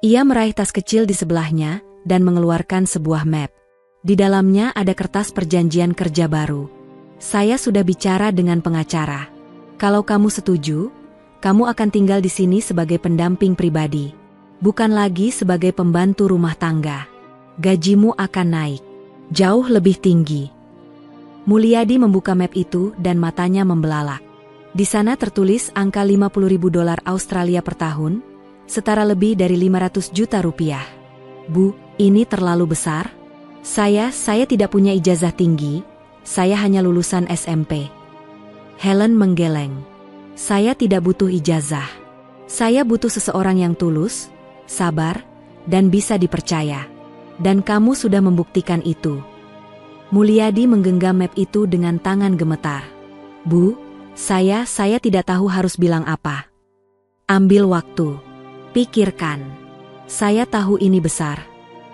Ia meraih tas kecil di sebelahnya dan mengeluarkan sebuah map. Di dalamnya ada kertas perjanjian kerja baru. Saya sudah bicara dengan pengacara. Kalau kamu setuju, kamu akan tinggal di sini sebagai pendamping pribadi. Bukan lagi sebagai pembantu rumah tangga. Gajimu akan naik. Jauh lebih tinggi. Mulyadi membuka map itu dan matanya membelalak. Di sana tertulis angka 50.000 dolar Australia per tahun, setara lebih dari 500 juta rupiah. Bu, ini terlalu besar? Saya tidak punya ijazah tinggi, saya hanya lulusan SMP. Helen menggeleng. Saya tidak butuh ijazah. Saya butuh seseorang yang tulus, sabar, dan bisa dipercaya. Dan kamu sudah membuktikan itu. Mulyadi menggenggam map itu dengan tangan gemetar. Bu, saya tidak tahu harus bilang apa. Ambil waktu. Pikirkan. Saya tahu ini besar,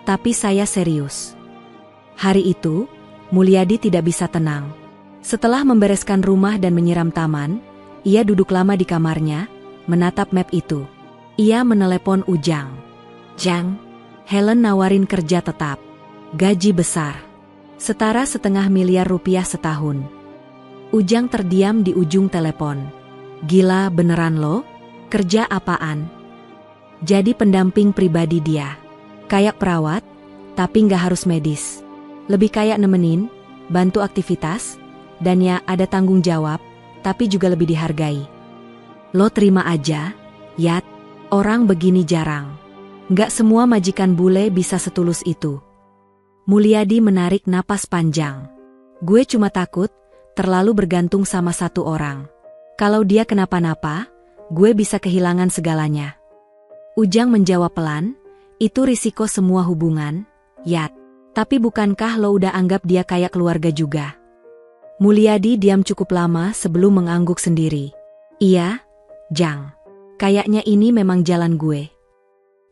tapi saya serius. Hari itu, Mulyadi tidak bisa tenang. Setelah membereskan rumah dan menyiram taman, ia duduk lama di kamarnya, menatap map itu. Ia menelepon Ujang. Jang, Helen nawarin kerja tetap. Gaji besar. Setara $500 miliar setahun. Ujang terdiam di ujung telepon. Gila beneran lo? Kerja apaan? Jadi pendamping pribadi dia. Kayak perawat, tapi nggak harus medis. Lebih kayak nemenin, bantu aktivitas, dan ya ada tanggung jawab, tapi juga lebih dihargai. Lo terima aja, Yat, orang begini jarang. Nggak semua majikan bule bisa setulus itu. Mulyadi menarik napas panjang. Gue cuma takut, terlalu bergantung sama satu orang. Kalau dia kenapa-napa, gue bisa kehilangan segalanya. Ujang menjawab pelan, itu risiko semua hubungan, Yat. Tapi bukankah lo udah anggap dia kayak keluarga juga? Mulyadi diam cukup lama sebelum mengangguk sendiri. Iya, Jang. Kayaknya ini memang jalan gue.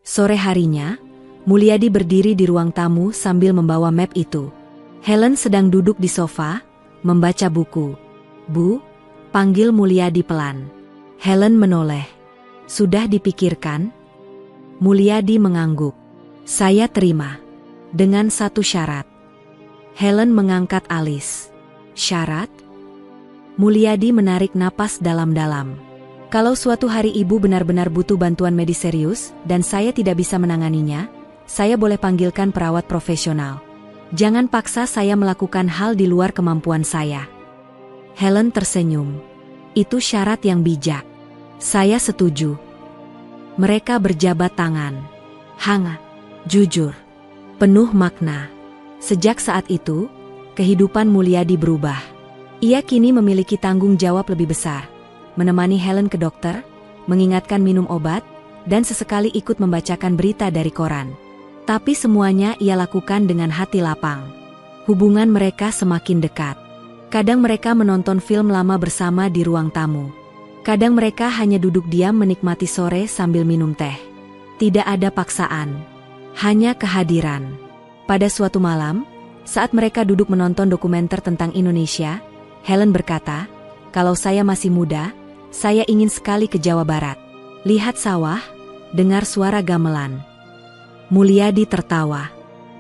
Sore harinya, Mulyadi berdiri di ruang tamu sambil membawa map itu. Helen sedang duduk di sofa, membaca buku. Bu, panggil Mulyadi pelan. Helen menoleh. Sudah dipikirkan? Mulyadi mengangguk. Saya terima. Dengan satu syarat. Helen mengangkat alis. Syarat? Mulyadi menarik napas dalam-dalam. Kalau suatu hari ibu benar-benar butuh bantuan medis serius dan saya tidak bisa menanganinya, saya boleh panggilkan perawat profesional. Jangan paksa saya melakukan hal di luar kemampuan saya. Helen tersenyum. Itu syarat yang bijak. Saya setuju. Mereka berjabat tangan. Hangat, jujur, penuh makna. Sejak saat itu, kehidupan Mulyadi berubah. Ia kini memiliki tanggung jawab lebih besar. Menemani Helen ke dokter, mengingatkan minum obat, dan sesekali ikut membacakan berita dari koran. Tapi semuanya ia lakukan dengan hati lapang. Hubungan mereka semakin dekat. Kadang mereka menonton film lama bersama di ruang tamu. Kadang mereka hanya duduk diam menikmati sore sambil minum teh. Tidak ada paksaan. Hanya kehadiran. Pada suatu malam, saat mereka duduk menonton dokumenter tentang Indonesia, Helen berkata, kalau saya masih muda, saya ingin sekali ke Jawa Barat. Lihat sawah, dengar suara gamelan. Mulyadi tertawa.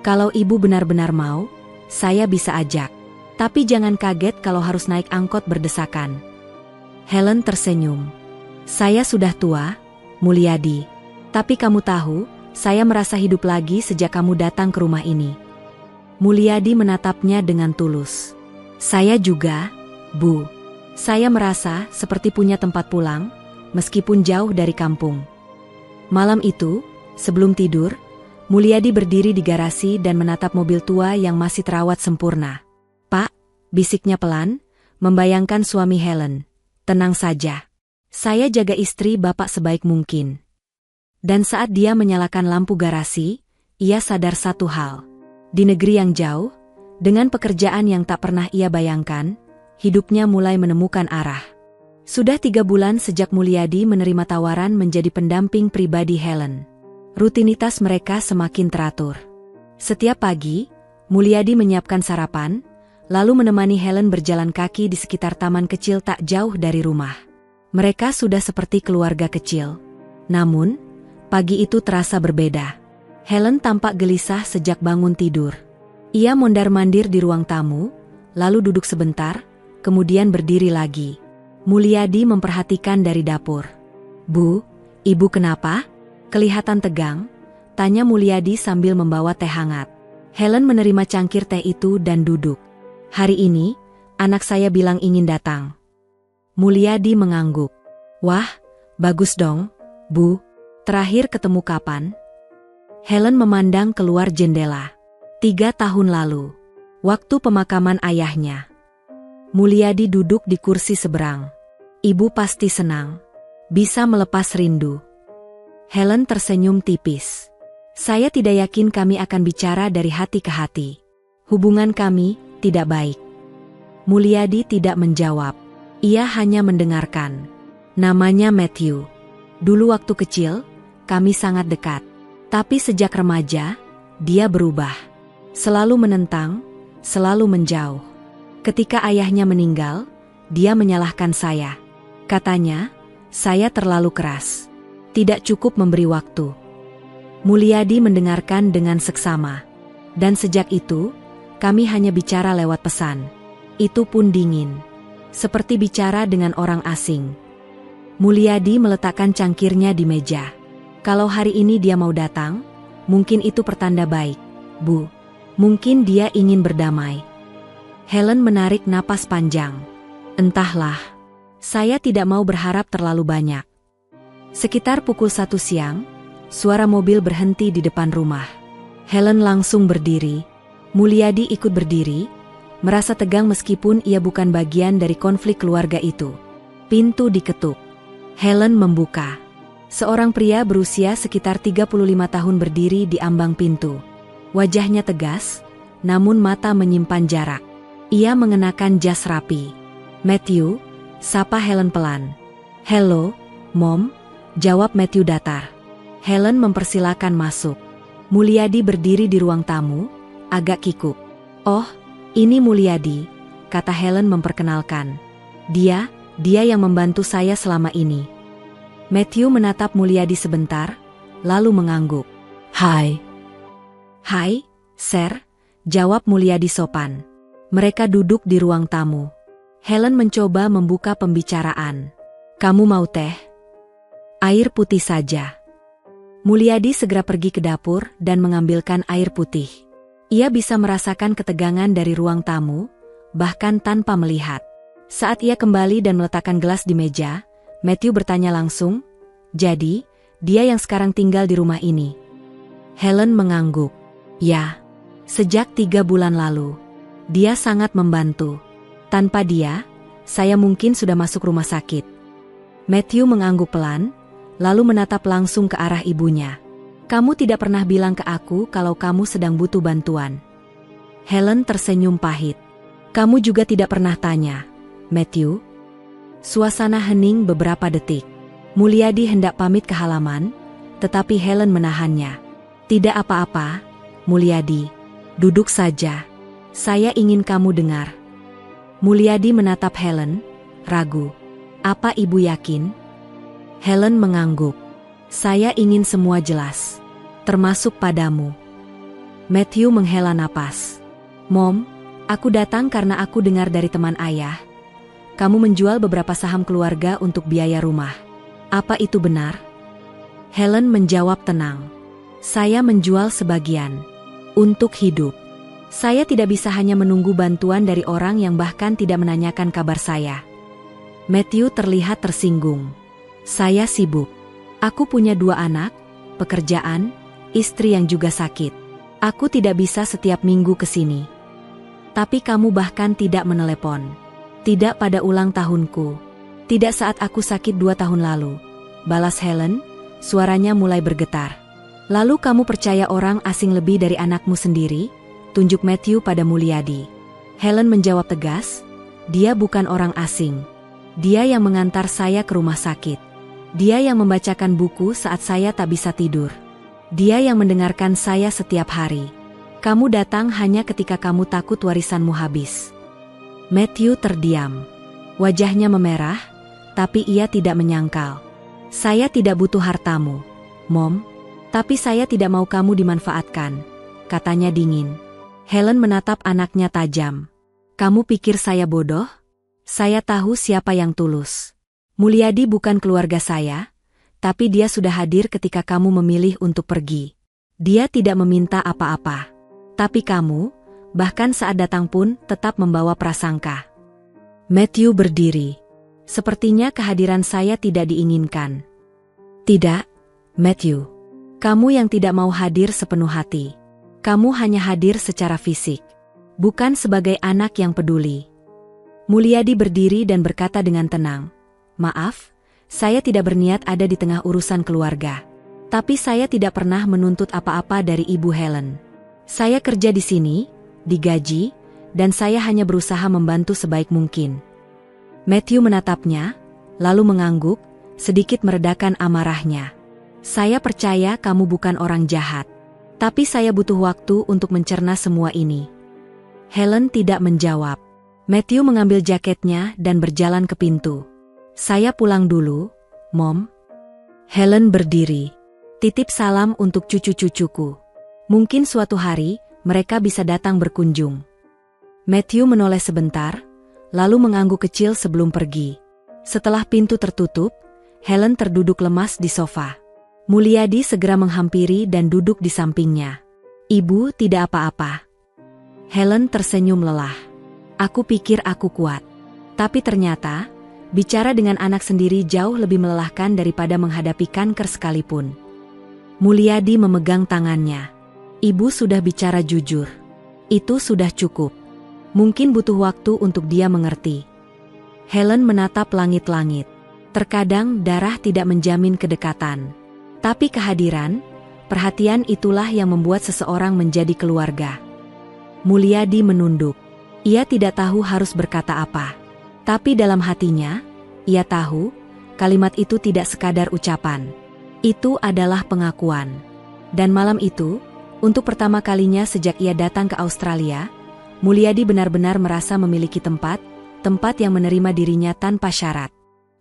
Kalau ibu benar-benar mau, saya bisa ajak. Tapi jangan kaget kalau harus naik angkot berdesakan. Helen tersenyum. Saya sudah tua, Mulyadi. Tapi kamu tahu, saya merasa hidup lagi sejak kamu datang ke rumah ini. Mulyadi menatapnya dengan tulus. Saya juga, Bu. Saya merasa seperti punya tempat pulang, meskipun jauh dari kampung. Malam itu, sebelum tidur, Mulyadi berdiri di garasi dan menatap mobil tua yang masih terawat sempurna. Pak, bisiknya pelan, membayangkan suami Helen. Tenang saja. Saya jaga istri Bapak sebaik mungkin. Dan saat dia menyalakan lampu garasi, ia sadar satu hal. Di negeri yang jauh, dengan pekerjaan yang tak pernah ia bayangkan, hidupnya mulai menemukan arah. Sudah 3 bulan sejak Mulyadi menerima tawaran menjadi pendamping pribadi Helen. Rutinitas mereka semakin teratur. Setiap pagi, Mulyadi menyiapkan sarapan, lalu menemani Helen berjalan kaki di sekitar taman kecil tak jauh dari rumah. Mereka sudah seperti keluarga kecil. Namun, Pagi itu terasa berbeda. Helen tampak gelisah sejak bangun tidur. Ia mondar-mandir di ruang tamu, lalu duduk sebentar, kemudian berdiri lagi. Mulyadi memperhatikan dari dapur. "Bu, ibu kenapa?" Kelihatan tegang, tanya Mulyadi sambil membawa teh hangat. Helen menerima cangkir teh itu dan duduk. "Hari ini, anak saya bilang ingin datang." Mulyadi mengangguk. "Wah, bagus dong, Bu. Terakhir ketemu kapan?" Helen memandang keluar jendela. 3 tahun lalu, waktu pemakaman ayahnya. Mulyadi duduk di kursi seberang. "Ibu pasti senang. Bisa melepas rindu." Helen tersenyum tipis. "Saya tidak yakin kami akan bicara dari hati ke hati. Hubungan kami tidak baik." Mulyadi tidak menjawab. Ia hanya mendengarkan. "Namanya Matthew. Dulu waktu kecil, kami sangat dekat. Tapi sejak remaja, dia berubah. Selalu menentang, selalu menjauh. Ketika ayahnya meninggal, dia menyalahkan saya. Katanya, saya terlalu keras. Tidak cukup memberi waktu." Mulyadi mendengarkan dengan seksama. "Dan sejak itu, kami hanya bicara lewat pesan. Itu pun dingin. Seperti bicara dengan orang asing." Mulyadi meletakkan cangkirnya di meja. "Kalau hari ini dia mau datang, mungkin itu pertanda baik, Bu. Mungkin dia ingin berdamai." Helen menarik napas panjang. "Entahlah. Saya tidak mau berharap terlalu banyak." Sekitar pukul 1 siang, suara mobil berhenti di depan rumah. Helen langsung berdiri. Mulyadi ikut berdiri, merasa tegang meskipun ia bukan bagian dari konflik keluarga itu. Pintu diketuk. Helen membuka. Seorang pria berusia sekitar 35 tahun berdiri di ambang pintu. Wajahnya tegas, namun mata menyimpan jarak. Ia mengenakan jas rapi. "Matthew," sapa Helen pelan. "Hello, Mom," jawab Matthew datar. Helen mempersilakan masuk. Mulyadi berdiri di ruang tamu, agak kikuk. "Oh, ini Mulyadi," kata Helen memperkenalkan. Dia yang membantu saya selama ini." Matthew menatap Mulyadi sebentar, lalu mengangguk. "Hai." "Hai, Sir," jawab Mulyadi sopan. Mereka duduk di ruang tamu. Helen mencoba membuka pembicaraan. "Kamu mau teh?" "Air putih saja." Mulyadi segera pergi ke dapur dan mengambilkan air putih. Ia bisa merasakan ketegangan dari ruang tamu, bahkan tanpa melihat. Saat ia kembali dan meletakkan gelas di meja, Matthew bertanya langsung, "Jadi, dia yang sekarang tinggal di rumah ini?" Helen mengangguk. "Ya, sejak 3 bulan lalu. Dia sangat membantu. Tanpa dia, saya mungkin sudah masuk rumah sakit." Matthew mengangguk pelan, lalu menatap langsung ke arah ibunya. "Kamu tidak pernah bilang ke aku kalau kamu sedang butuh bantuan." Helen tersenyum pahit. "Kamu juga tidak pernah tanya, Matthew." Suasana hening beberapa detik. Mulyadi hendak pamit ke halaman, tetapi Helen menahannya. "Tidak apa-apa, Mulyadi. Duduk saja. Saya ingin kamu dengar." Mulyadi menatap Helen, ragu. "Apa ibu yakin?" Helen mengangguk. "Saya ingin semua jelas, termasuk padamu." Matthew menghela napas. "Mom, aku datang karena aku dengar dari teman ayah. Kamu menjual beberapa saham keluarga untuk biaya rumah. Apa itu benar?" Helen menjawab tenang. "Saya menjual sebagian. Untuk hidup. Saya tidak bisa hanya menunggu bantuan dari orang yang bahkan tidak menanyakan kabar saya." Matthew terlihat tersinggung. "Saya sibuk. Aku punya 2 anak, pekerjaan, istri yang juga sakit. Aku tidak bisa setiap minggu ke sini." "Tapi kamu bahkan tidak menelepon." "Tidak pada ulang tahunku. Tidak saat aku sakit 2 tahun lalu," balas Helen, suaranya mulai bergetar. "Lalu kamu percaya orang asing lebih dari anakmu sendiri?" tunjuk Matthew pada Mulyadi. Helen menjawab tegas, "Dia bukan orang asing. Dia yang mengantar saya ke rumah sakit. Dia yang membacakan buku saat saya tak bisa tidur. Dia yang mendengarkan saya setiap hari. Kamu datang hanya ketika kamu takut warisanmu habis." Matthew terdiam. Wajahnya memerah, tapi ia tidak menyangkal. "Saya tidak butuh hartamu. Mom, tapi saya tidak mau kamu dimanfaatkan, katanya dingin. Helen menatap anaknya tajam. Kamu pikir saya bodoh? Saya tahu siapa yang tulus. Mulyadi bukan keluarga saya, tapi dia sudah hadir ketika kamu memilih untuk pergi. Dia tidak meminta apa-apa. Tapi kamu, bahkan saat datang pun tetap membawa prasangka. Matthew berdiri. Sepertinya kehadiran saya tidak diinginkan. Tidak, Matthew. Kamu yang tidak mau hadir sepenuh hati. Kamu hanya hadir secara fisik. Bukan sebagai anak yang peduli. Mulyadi berdiri dan berkata dengan tenang. Maaf, saya tidak berniat ada di tengah urusan keluarga. Tapi saya tidak pernah menuntut apa-apa dari Ibu Helen. Saya kerja di sini, digaji, dan saya hanya berusaha membantu sebaik mungkin. Matthew menatapnya, lalu mengangguk, sedikit meredakan amarahnya. Saya percaya kamu bukan orang jahat. Tapi saya butuh waktu untuk mencerna semua ini. Helen tidak menjawab. Matthew mengambil jaketnya dan berjalan ke pintu. Saya pulang dulu, Mom. Helen berdiri. Titip salam untuk cucu-cucuku. Mungkin suatu hari, mereka bisa datang berkunjung. Matthew menoleh sebentar, lalu mengangguk kecil sebelum pergi. Setelah pintu tertutup, Helen terduduk lemas di sofa. Mulyadi segera menghampiri dan duduk di sampingnya. Ibu tidak apa-apa. Helen tersenyum lelah. Aku pikir aku kuat. Tapi ternyata, bicara dengan anak sendiri jauh lebih melelahkan daripada menghadapi kanker sekalipun. Mulyadi memegang tangannya. Ibu sudah bicara jujur. Itu sudah cukup. Mungkin butuh waktu untuk dia mengerti. Helen menatap langit-langit. Terkadang darah tidak menjamin kedekatan. Tapi kehadiran, perhatian itulah yang membuat seseorang menjadi keluarga. Mulyadi menunduk. Ia tidak tahu harus berkata apa. Tapi dalam hatinya, ia tahu, kalimat itu tidak sekadar ucapan. Itu adalah pengakuan. Dan malam itu, untuk pertama kalinya sejak ia datang ke Australia, Mulyadi benar-benar merasa memiliki tempat yang menerima dirinya tanpa syarat.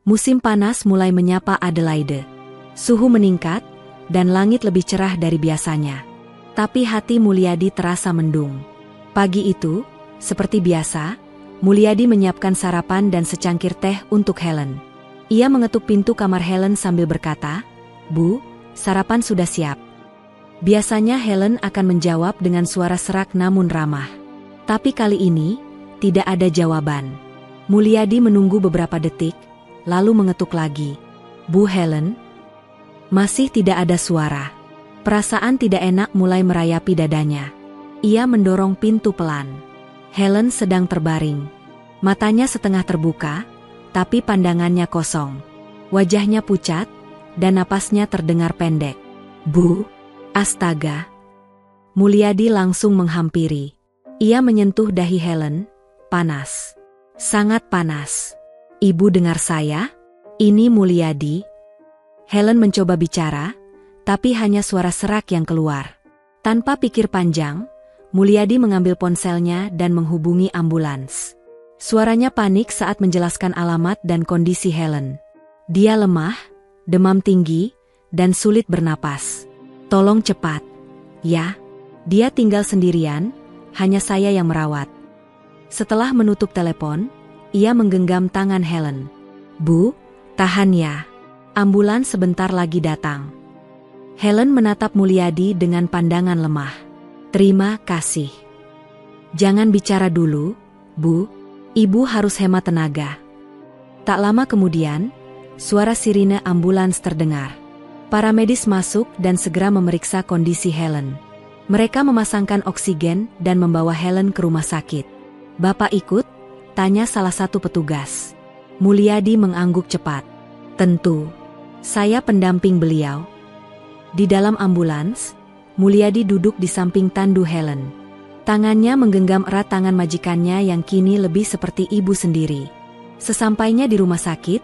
Musim panas mulai menyapa Adelaide. Suhu meningkat, dan langit lebih cerah dari biasanya. Tapi hati Mulyadi terasa mendung. Pagi itu, seperti biasa, Mulyadi menyiapkan sarapan dan secangkir teh untuk Helen. Ia mengetuk pintu kamar Helen sambil berkata, Bu, sarapan sudah siap. Biasanya Helen akan menjawab dengan suara serak namun ramah. Tapi kali ini, tidak ada jawaban. Mulyadi menunggu beberapa detik, lalu mengetuk lagi. Bu Helen? Masih tidak ada suara. Perasaan tidak enak mulai merayapi dadanya. Ia mendorong pintu pelan. Helen sedang terbaring. Matanya setengah terbuka, tapi pandangannya kosong. Wajahnya pucat, dan napasnya terdengar pendek. Bu, astaga. Mulyadi langsung menghampiri. Ia menyentuh dahi Helen, panas. Sangat panas. Ibu dengar saya? Ini Mulyadi. Helen mencoba bicara, tapi hanya suara serak yang keluar. Tanpa pikir panjang, Mulyadi mengambil ponselnya dan menghubungi ambulans. Suaranya panik saat menjelaskan alamat dan kondisi Helen. Dia lemah, demam tinggi, dan sulit bernapas. Tolong cepat. Ya, dia tinggal sendirian, hanya saya yang merawat. Setelah menutup telepon, ia menggenggam tangan Helen. Bu, tahan ya. Ambulans sebentar lagi datang. Helen menatap Mulyadi dengan pandangan lemah. Terima kasih. Jangan bicara dulu, Bu. Ibu harus hemat tenaga. Tak lama kemudian, suara sirine ambulans terdengar. Para medis masuk dan segera memeriksa kondisi Helen. Mereka memasangkan oksigen dan membawa Helen ke rumah sakit. Bapak ikut? Tanya salah satu petugas. Mulyadi mengangguk cepat. Tentu. Saya pendamping beliau. Di dalam ambulans, Mulyadi duduk di samping tandu Helen. Tangannya menggenggam erat tangan majikannya yang kini lebih seperti ibu sendiri. Sesampainya di rumah sakit,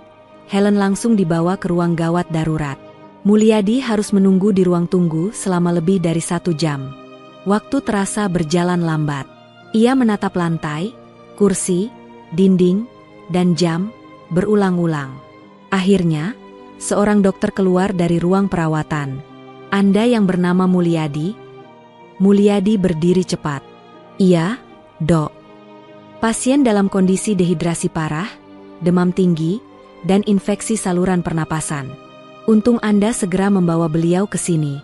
Helen langsung dibawa ke ruang gawat darurat. Mulyadi harus menunggu di ruang tunggu selama lebih dari 1 jam. Waktu terasa berjalan lambat. Ia menatap lantai, kursi, dinding, dan jam, berulang-ulang. Akhirnya, seorang dokter keluar dari ruang perawatan. Anda yang bernama Mulyadi? Mulyadi berdiri cepat. Iya, Dok. Pasien dalam kondisi dehidrasi parah, demam tinggi, dan infeksi saluran pernapasan. Untung Anda segera membawa beliau ke sini.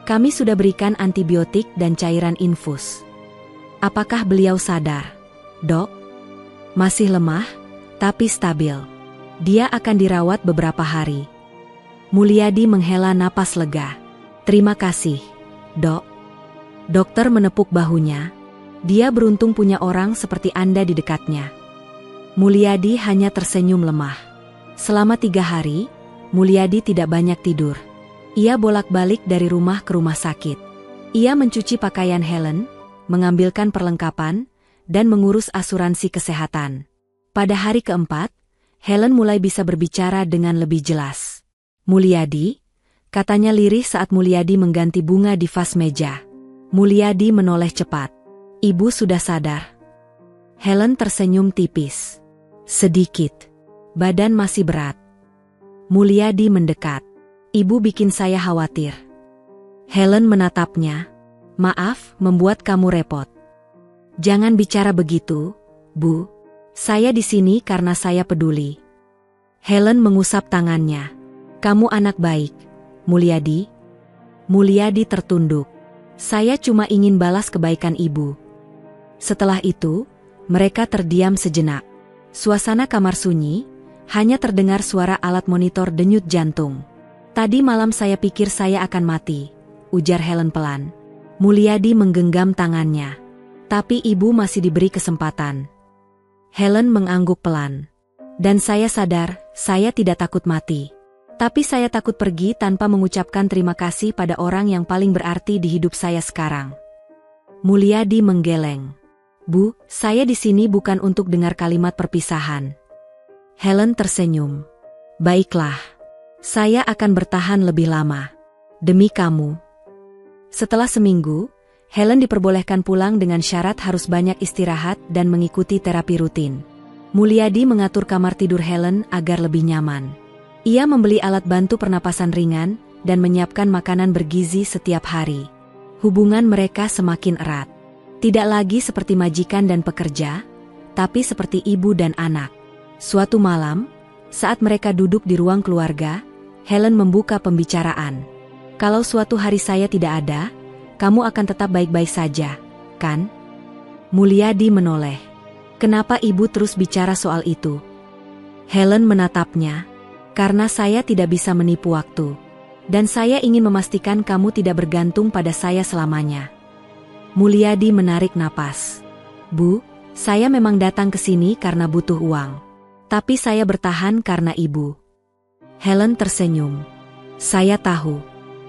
Kami sudah berikan antibiotik dan cairan infus. Apakah beliau sadar, Dok? Masih lemah, tapi stabil. Dia akan dirawat beberapa hari. Mulyadi menghela napas lega. Terima kasih, Dok. Dokter menepuk bahunya. Dia beruntung punya orang seperti Anda di dekatnya. Mulyadi hanya tersenyum lemah. Selama 3 hari, Mulyadi tidak banyak tidur. Ia bolak-balik dari rumah ke rumah sakit. Ia mencuci pakaian Helen, mengambilkan perlengkapan, dan mengurus asuransi kesehatan. Pada hari keempat, Helen mulai bisa berbicara dengan lebih jelas. Mulyadi, katanya lirih saat Mulyadi mengganti bunga di vas meja. Mulyadi menoleh cepat. Ibu sudah sadar. Helen tersenyum tipis. Sedikit. Badan masih berat. Mulyadi mendekat. Ibu bikin saya khawatir. Helen menatapnya. Maaf, membuat kamu repot. Jangan bicara begitu, Bu. Saya di sini karena saya peduli. Helen mengusap tangannya. Kamu anak baik, Mulyadi. Mulyadi tertunduk. Saya cuma ingin balas kebaikan ibu. Setelah itu, mereka terdiam sejenak. Suasana kamar sunyi, hanya terdengar suara alat monitor denyut jantung. Tadi malam saya pikir saya akan mati, ujar Helen pelan. Mulyadi menggenggam tangannya. Tapi ibu masih diberi kesempatan. Helen mengangguk pelan. Dan saya sadar, saya tidak takut mati. Tapi saya takut pergi tanpa mengucapkan terima kasih pada orang yang paling berarti di hidup saya sekarang. Mulyadi menggeleng. Bu, saya di sini bukan untuk dengar kalimat perpisahan. Helen tersenyum. Baiklah. Saya akan bertahan lebih lama. Demi kamu. Setelah seminggu, Helen diperbolehkan pulang dengan syarat harus banyak istirahat dan mengikuti terapi rutin. Mulyadi mengatur kamar tidur Helen agar lebih nyaman. Ia membeli alat bantu pernapasan ringan dan menyiapkan makanan bergizi setiap hari. Hubungan mereka semakin erat. Tidak lagi seperti majikan dan pekerja, tapi seperti ibu dan anak. Suatu malam, saat mereka duduk di ruang keluarga, Helen membuka pembicaraan. Kalau suatu hari saya tidak ada, kamu akan tetap baik-baik saja, kan? Mulyadi menoleh. Kenapa ibu terus bicara soal itu? Helen menatapnya. Karena saya tidak bisa menipu waktu. Dan saya ingin memastikan kamu tidak bergantung pada saya selamanya. Mulyadi menarik napas. Bu, saya memang datang ke sini karena butuh uang. Tapi saya bertahan karena ibu. Helen tersenyum. Saya tahu.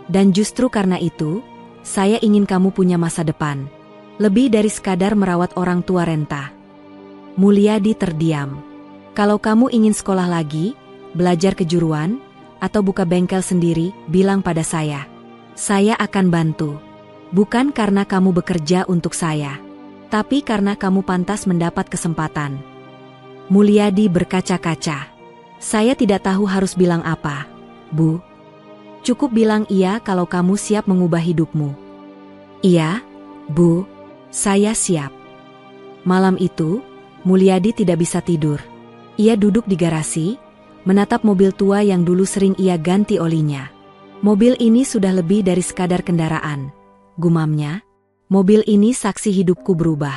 Dan justru karena itu, saya ingin kamu punya masa depan. Lebih dari sekadar merawat orang tua renta. Mulyadi terdiam. Kalau kamu ingin sekolah lagi, belajar kejuruan, atau buka bengkel sendiri, bilang pada saya. Saya akan bantu. Bukan karena kamu bekerja untuk saya, tapi karena kamu pantas mendapat kesempatan. Mulyadi berkaca-kaca. Saya tidak tahu harus bilang apa, Bu. Cukup bilang iya kalau kamu siap mengubah hidupmu. Iya, Bu, saya siap. Malam itu, Mulyadi tidak bisa tidur. Ia duduk di garasi, menatap mobil tua yang dulu sering ia ganti olinya. Mobil ini sudah lebih dari sekadar kendaraan. Gumamnya, mobil ini saksi hidupku berubah.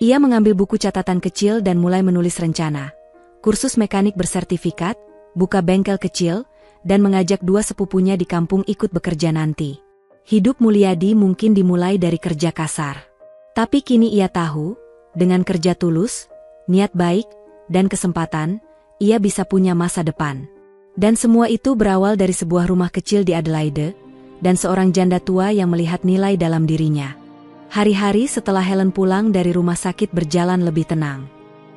Ia mengambil buku catatan kecil dan mulai menulis rencana. Kursus mekanik bersertifikat, buka bengkel kecil, dan mengajak 2 sepupunya di kampung ikut bekerja nanti. Hidup Mulyadi mungkin dimulai dari kerja kasar. Tapi kini ia tahu, dengan kerja tulus, niat baik, dan kesempatan, ia bisa punya masa depan. Dan semua itu berawal dari sebuah rumah kecil di Adelaide, dan seorang janda tua yang melihat nilai dalam dirinya. Hari-hari setelah Helen pulang dari rumah sakit berjalan lebih tenang.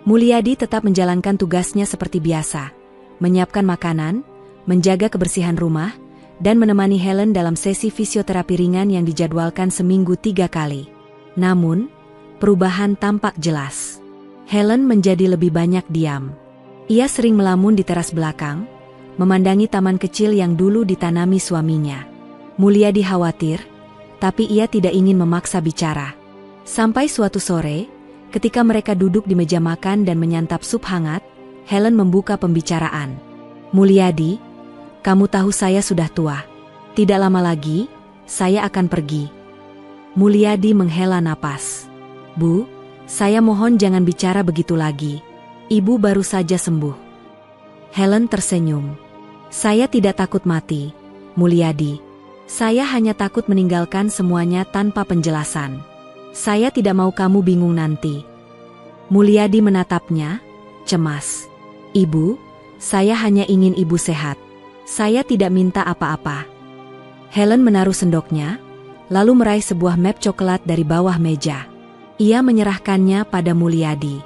Mulyadi tetap menjalankan tugasnya seperti biasa, menyiapkan makanan, menjaga kebersihan rumah, dan menemani Helen dalam sesi fisioterapi ringan yang dijadwalkan seminggu 3 kali. Namun, perubahan tampak jelas. Helen menjadi lebih banyak diam. Ia sering melamun di teras belakang, memandangi taman kecil yang dulu ditanami suaminya. Mulyadi khawatir, tapi ia tidak ingin memaksa bicara. Sampai suatu sore, ketika mereka duduk di meja makan dan menyantap sup hangat, Helen membuka pembicaraan. Mulyadi, kamu tahu saya sudah tua. Tidak lama lagi, saya akan pergi. Mulyadi menghela napas. Bu, saya mohon jangan bicara begitu lagi. Ibu baru saja sembuh. Helen tersenyum. Saya tidak takut mati, Mulyadi. Saya hanya takut meninggalkan semuanya tanpa penjelasan. Saya tidak mau kamu bingung nanti. Mulyadi menatapnya, cemas. Ibu, saya hanya ingin ibu sehat. Saya tidak minta apa-apa. Helen menaruh sendoknya, lalu meraih sebuah map coklat dari bawah meja. Ia menyerahkannya pada Mulyadi.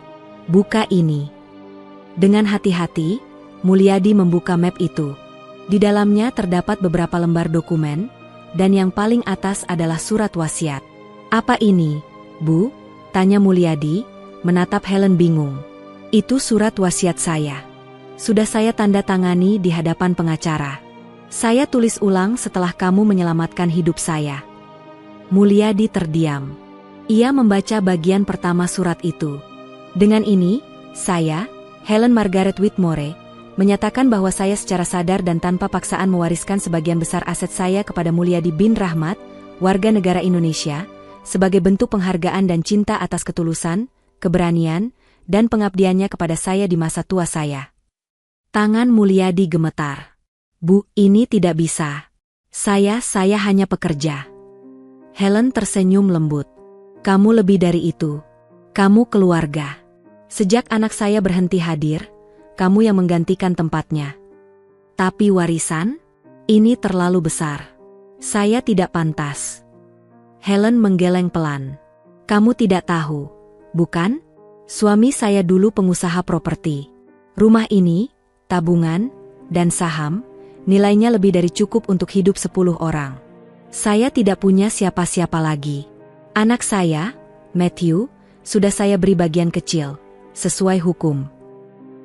Buka ini. Dengan hati-hati, Mulyadi membuka map itu. Di dalamnya terdapat beberapa lembar dokumen, dan yang paling atas adalah surat wasiat. Apa ini, Bu? Tanya Mulyadi, menatap Helen bingung. Itu surat wasiat saya. Sudah saya tanda tangani di hadapan pengacara. Saya tulis ulang setelah kamu menyelamatkan hidup saya. Mulyadi terdiam. Ia membaca bagian pertama surat itu. Dengan ini, saya, Helen Margaret Whitmore, menyatakan bahwa saya secara sadar dan tanpa paksaan mewariskan sebagian besar aset saya kepada Mulyadi bin Rahmat, warga negara Indonesia, sebagai bentuk penghargaan dan cinta atas ketulusan, keberanian, dan pengabdiannya kepada saya di masa tua saya. Tangan Mulyadi gemetar. Bu, ini tidak bisa. Saya hanya pekerja. Helen tersenyum lembut. Kamu lebih dari itu. Kamu keluarga. Sejak anak saya berhenti hadir, kamu yang menggantikan tempatnya. Tapi warisan? Ini terlalu besar. Saya tidak pantas. Helen menggeleng pelan. Kamu tidak tahu, bukan? Suami saya dulu pengusaha properti. Rumah ini, tabungan, dan saham, nilainya lebih dari cukup untuk hidup 10 orang. Saya tidak punya siapa-siapa lagi. Anak saya, Matthew, sudah saya beri bagian kecil, sesuai hukum.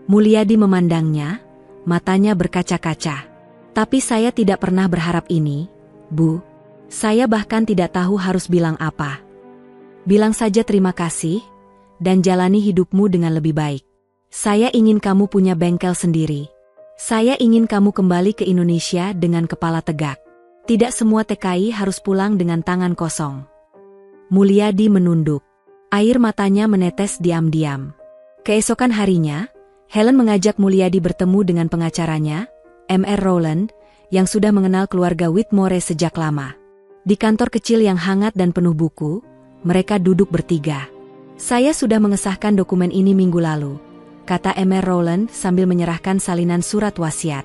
Mulyadi memandangnya, matanya berkaca-kaca. Tapi saya tidak pernah berharap ini, Bu. Saya bahkan tidak tahu harus bilang apa. Bilang saja terima kasih, dan jalani hidupmu dengan lebih baik. Saya ingin kamu punya bengkel sendiri. Saya ingin kamu kembali ke Indonesia dengan kepala tegak. Tidak semua TKI harus pulang dengan tangan kosong. Mulyadi menunduk. Air matanya menetes diam-diam. Keesokan harinya, Helen mengajak Mulyadi bertemu dengan pengacaranya, Mr. Rowland, yang sudah mengenal keluarga Whitmore sejak lama. Di kantor kecil yang hangat dan penuh buku, mereka duduk bertiga. Saya sudah mengesahkan dokumen ini minggu lalu, kata Mr. Rowland sambil menyerahkan salinan surat wasiat.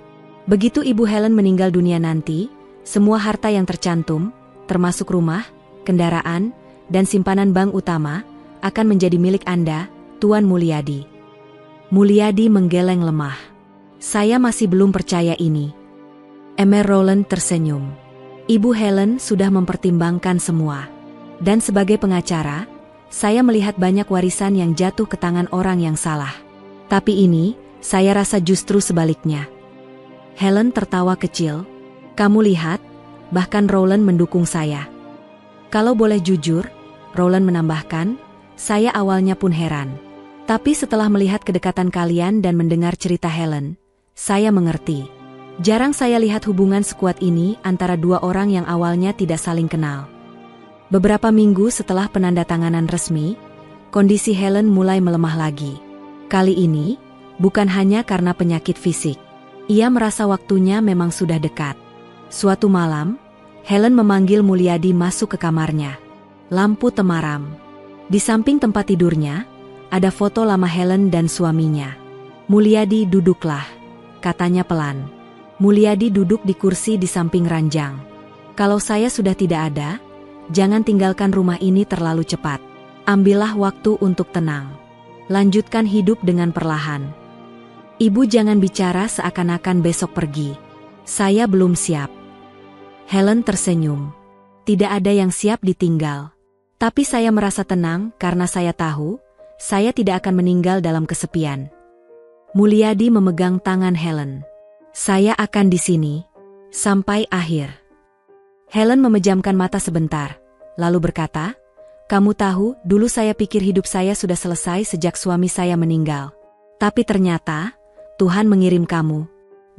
Begitu Ibu Helen meninggal dunia nanti, semua harta yang tercantum, termasuk rumah, kendaraan, dan simpanan bank utama, akan menjadi milik Anda, Tuan Mulyadi. Mulyadi menggeleng lemah. Saya masih belum percaya ini. Mr. Rowland tersenyum. Ibu Helen sudah mempertimbangkan semua. Dan sebagai pengacara, saya melihat banyak warisan yang jatuh ke tangan orang yang salah. Tapi ini, saya rasa justru sebaliknya. Helen tertawa kecil. Kamu lihat, bahkan Rowland mendukung saya. Kalau boleh jujur, Rowland menambahkan, saya awalnya pun heran. Tapi setelah melihat kedekatan kalian dan mendengar cerita Helen, saya mengerti. Jarang saya lihat hubungan sekuat ini antara dua orang yang awalnya tidak saling kenal. Beberapa minggu setelah penandatanganan resmi, kondisi Helen mulai melemah lagi. Kali ini, bukan hanya karena penyakit fisik. Ia merasa waktunya memang sudah dekat. Suatu malam, Helen memanggil Mulyadi masuk ke kamarnya. Lampu temaram. Di samping tempat tidurnya, ada foto lama Helen dan suaminya. Mulyadi, duduklah, katanya pelan. Mulyadi duduk di kursi di samping ranjang. Kalau saya sudah tidak ada, jangan tinggalkan rumah ini terlalu cepat. Ambillah waktu untuk tenang. Lanjutkan hidup dengan perlahan. Ibu jangan bicara seakan-akan besok pergi. Saya belum siap. Helen tersenyum. Tidak ada yang siap ditinggal. Tapi saya merasa tenang karena saya tahu, saya tidak akan meninggal dalam kesepian. Mulyadi memegang tangan Helen. Saya akan di sini sampai akhir. Helen memejamkan mata sebentar, lalu berkata, "Kamu tahu, dulu saya pikir hidup saya sudah selesai sejak suami saya meninggal. Tapi ternyata, Tuhan mengirim kamu.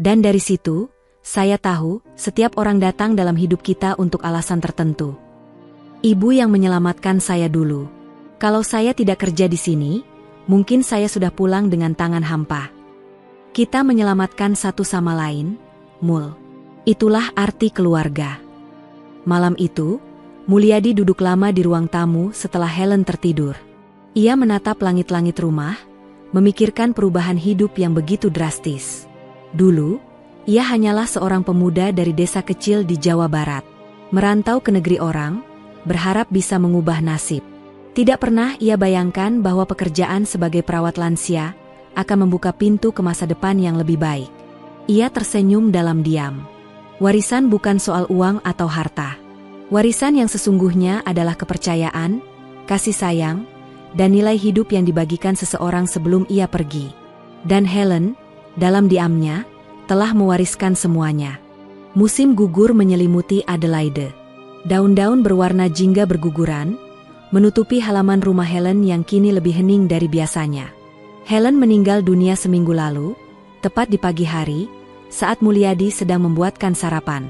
Dan dari situ, saya tahu, setiap orang datang dalam hidup kita untuk alasan tertentu. Ibu yang menyelamatkan saya dulu. Kalau saya tidak kerja di sini, mungkin saya sudah pulang dengan tangan hampa. Kita menyelamatkan satu sama lain, Mul. Itulah arti keluarga." Malam itu, Mulyadi duduk lama di ruang tamu setelah Helen tertidur. Ia menatap langit-langit rumah, memikirkan perubahan hidup yang begitu drastis. Dulu, ia hanyalah seorang pemuda dari desa kecil di Jawa Barat. Merantau ke negeri orang, berharap bisa mengubah nasib. Tidak pernah ia bayangkan bahwa pekerjaan sebagai perawat lansia akan membuka pintu ke masa depan yang lebih baik. Ia tersenyum dalam diam. Warisan bukan soal uang atau harta. Warisan yang sesungguhnya adalah kepercayaan, kasih sayang, dan nilai hidup yang dibagikan seseorang sebelum ia pergi. Dan Helen, dalam diamnya, telah mewariskan semuanya. Musim gugur menyelimuti Adelaide. Daun-daun berwarna jingga berguguran, menutupi halaman rumah Helen yang kini lebih hening dari biasanya. Helen meninggal dunia seminggu lalu, tepat di pagi hari, saat Mulyadi sedang membuatkan sarapan.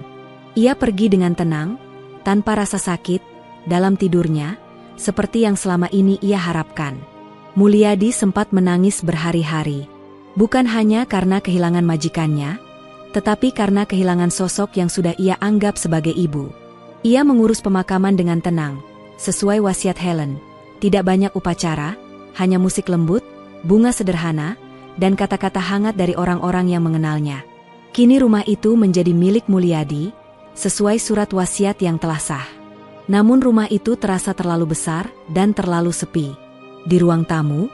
Ia pergi dengan tenang, tanpa rasa sakit, dalam tidurnya, seperti yang selama ini ia harapkan. Mulyadi sempat menangis berhari-hari. Bukan hanya karena kehilangan majikannya, tetapi karena kehilangan sosok yang sudah ia anggap sebagai ibu. Ia mengurus pemakaman dengan tenang, sesuai wasiat Helen. Tidak banyak upacara, hanya musik lembut, bunga sederhana, dan kata-kata hangat dari orang-orang yang mengenalnya. Kini rumah itu menjadi milik Mulyadi, sesuai surat wasiat yang telah sah. Namun rumah itu terasa terlalu besar dan terlalu sepi. Di ruang tamu,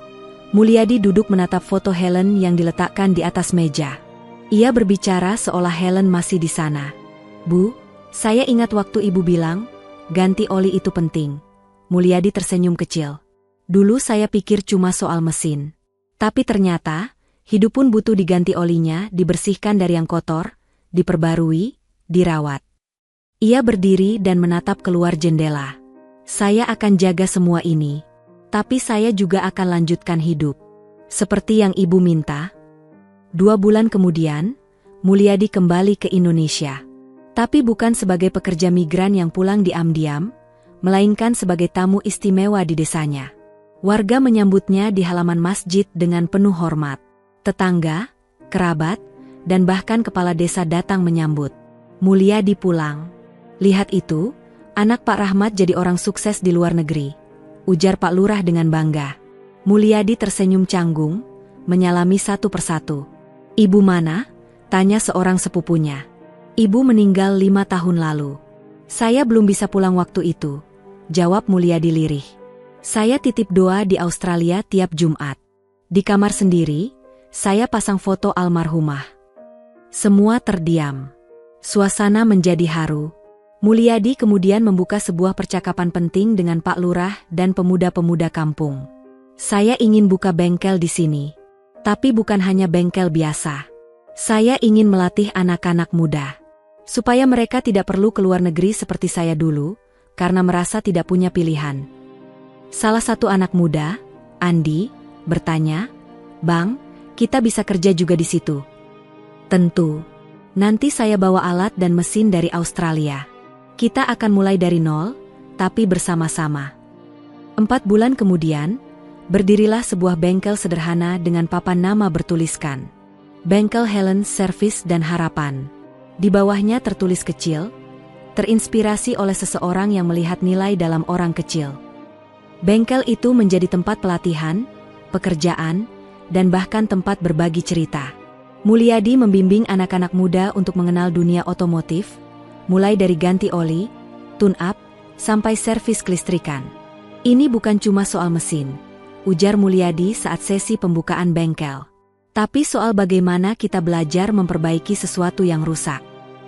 Mulyadi duduk menatap foto Helen yang diletakkan di atas meja. Ia berbicara seolah Helen masih di sana. "Bu, saya ingat waktu ibu bilang, ganti oli itu penting." Mulyadi tersenyum kecil. "Dulu saya pikir cuma soal mesin. Tapi ternyata, hidup pun butuh diganti olinya, dibersihkan dari yang kotor, diperbarui, dirawat." Ia berdiri dan menatap keluar jendela. "Saya akan jaga semua ini, tapi saya juga akan lanjutkan hidup. Seperti yang ibu minta." 2 bulan kemudian, Mulyadi kembali ke Indonesia. Tapi bukan sebagai pekerja migran yang pulang diam-diam, melainkan sebagai tamu istimewa di desanya. Warga menyambutnya di halaman masjid dengan penuh hormat. Tetangga, kerabat, dan bahkan kepala desa datang menyambut. Mulyadi pulang. "Lihat itu, anak Pak Rahmat jadi orang sukses di luar negeri," ujar Pak Lurah dengan bangga. Mulyadi tersenyum canggung, menyalami satu persatu. "Ibu mana?" tanya seorang sepupunya. "Ibu meninggal 5 tahun lalu." "Saya belum bisa pulang waktu itu," jawab Mulyadi lirih. "Saya titip doa di Australia tiap Jumat. Di kamar sendiri, saya pasang foto almarhumah." Semua terdiam. Suasana menjadi haru. Mulyadi kemudian membuka sebuah percakapan penting dengan Pak Lurah dan pemuda-pemuda kampung. "Saya ingin buka bengkel di sini. Tapi bukan hanya bengkel biasa. Saya ingin melatih anak-anak muda. Supaya mereka tidak perlu keluar negeri seperti saya dulu, karena merasa tidak punya pilihan." Salah satu anak muda, Andi, bertanya, "Bang, kita bisa kerja juga di situ?" "Tentu. Nanti saya bawa alat dan mesin dari Australia. Kita akan mulai dari nol, tapi bersama-sama." 4 bulan kemudian, berdirilah sebuah bengkel sederhana dengan papan nama bertuliskan, "Bengkel Helen Service dan Harapan." Di bawahnya tertulis kecil, terinspirasi oleh seseorang yang melihat nilai dalam orang kecil. Bengkel itu menjadi tempat pelatihan, pekerjaan, dan bahkan tempat berbagi cerita. Mulyadi membimbing anak-anak muda untuk mengenal dunia otomotif, mulai dari ganti oli, tune-up, sampai servis kelistrikan. "Ini bukan cuma soal mesin," ujar Mulyadi saat sesi pembukaan bengkel. "Tapi soal bagaimana kita belajar memperbaiki sesuatu yang rusak,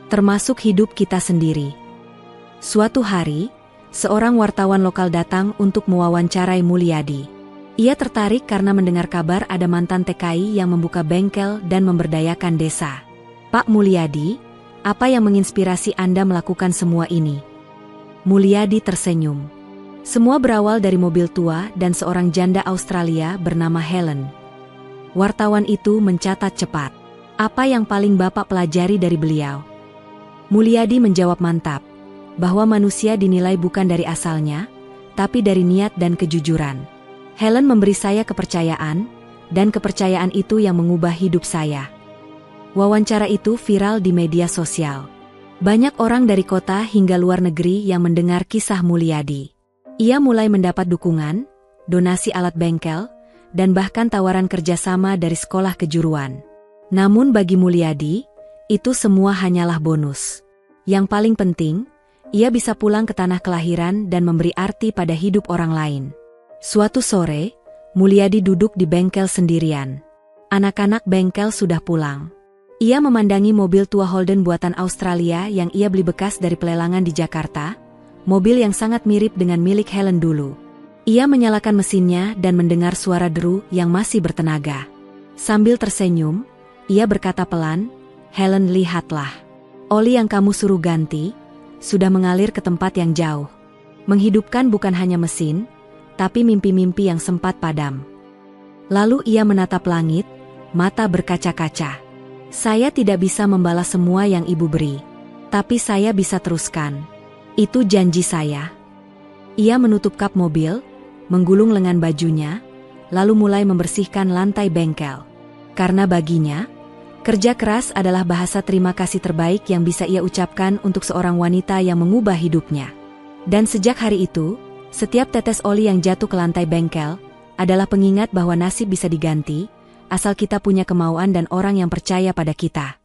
termasuk hidup kita sendiri." Suatu hari, seorang wartawan lokal datang untuk mewawancarai Mulyadi. Ia tertarik karena mendengar kabar ada mantan TKI yang membuka bengkel dan memberdayakan desa. "Pak Mulyadi, Apa yang menginspirasi Anda melakukan semua ini? Mulyadi tersenyum. Semua berawal dari mobil tua dan seorang janda Australia bernama Helen. Wartawan itu mencatat cepat. Apa yang paling Bapak pelajari dari beliau? Mulyadi menjawab mantap, bahwa manusia dinilai bukan dari asalnya, tapi dari niat dan kejujuran. Helen memberi saya kepercayaan, dan kepercayaan itu yang mengubah hidup saya. Wawancara itu viral di media sosial. Banyak orang dari kota hingga luar negeri yang mendengar kisah Mulyadi. Ia mulai mendapat dukungan, donasi alat bengkel, dan bahkan tawaran kerjasama dari sekolah kejuruan. Namun bagi Mulyadi, itu semua hanyalah bonus. Yang paling penting, ia bisa pulang ke tanah kelahiran dan memberi arti pada hidup orang lain. Suatu sore, Mulyadi duduk di bengkel sendirian. Anak-anak bengkel sudah pulang. Ia memandangi mobil tua Holden buatan Australia yang ia beli bekas dari pelelangan di Jakarta, mobil yang sangat mirip dengan milik Helen dulu. Ia menyalakan mesinnya dan mendengar suara deru yang masih bertenaga. Sambil tersenyum, ia berkata pelan, "Helen, lihatlah. Oli yang kamu suruh ganti, sudah mengalir ke tempat yang jauh. Menghidupkan bukan hanya mesin, tapi mimpi-mimpi yang sempat padam." Lalu ia menatap langit, mata berkaca-kaca. "Saya tidak bisa membalas semua yang Ibu beri. Tapi saya bisa teruskan. Itu janji saya." Ia menutup kap mobil, menggulung lengan bajunya, lalu mulai membersihkan lantai bengkel. Karena baginya, kerja keras adalah bahasa terima kasih terbaik yang bisa ia ucapkan untuk seorang wanita yang mengubah hidupnya. Dan sejak hari itu, setiap tetes oli yang jatuh ke lantai bengkel adalah pengingat bahwa nasib bisa diganti, asal kita punya kemauan dan orang yang percaya pada kita.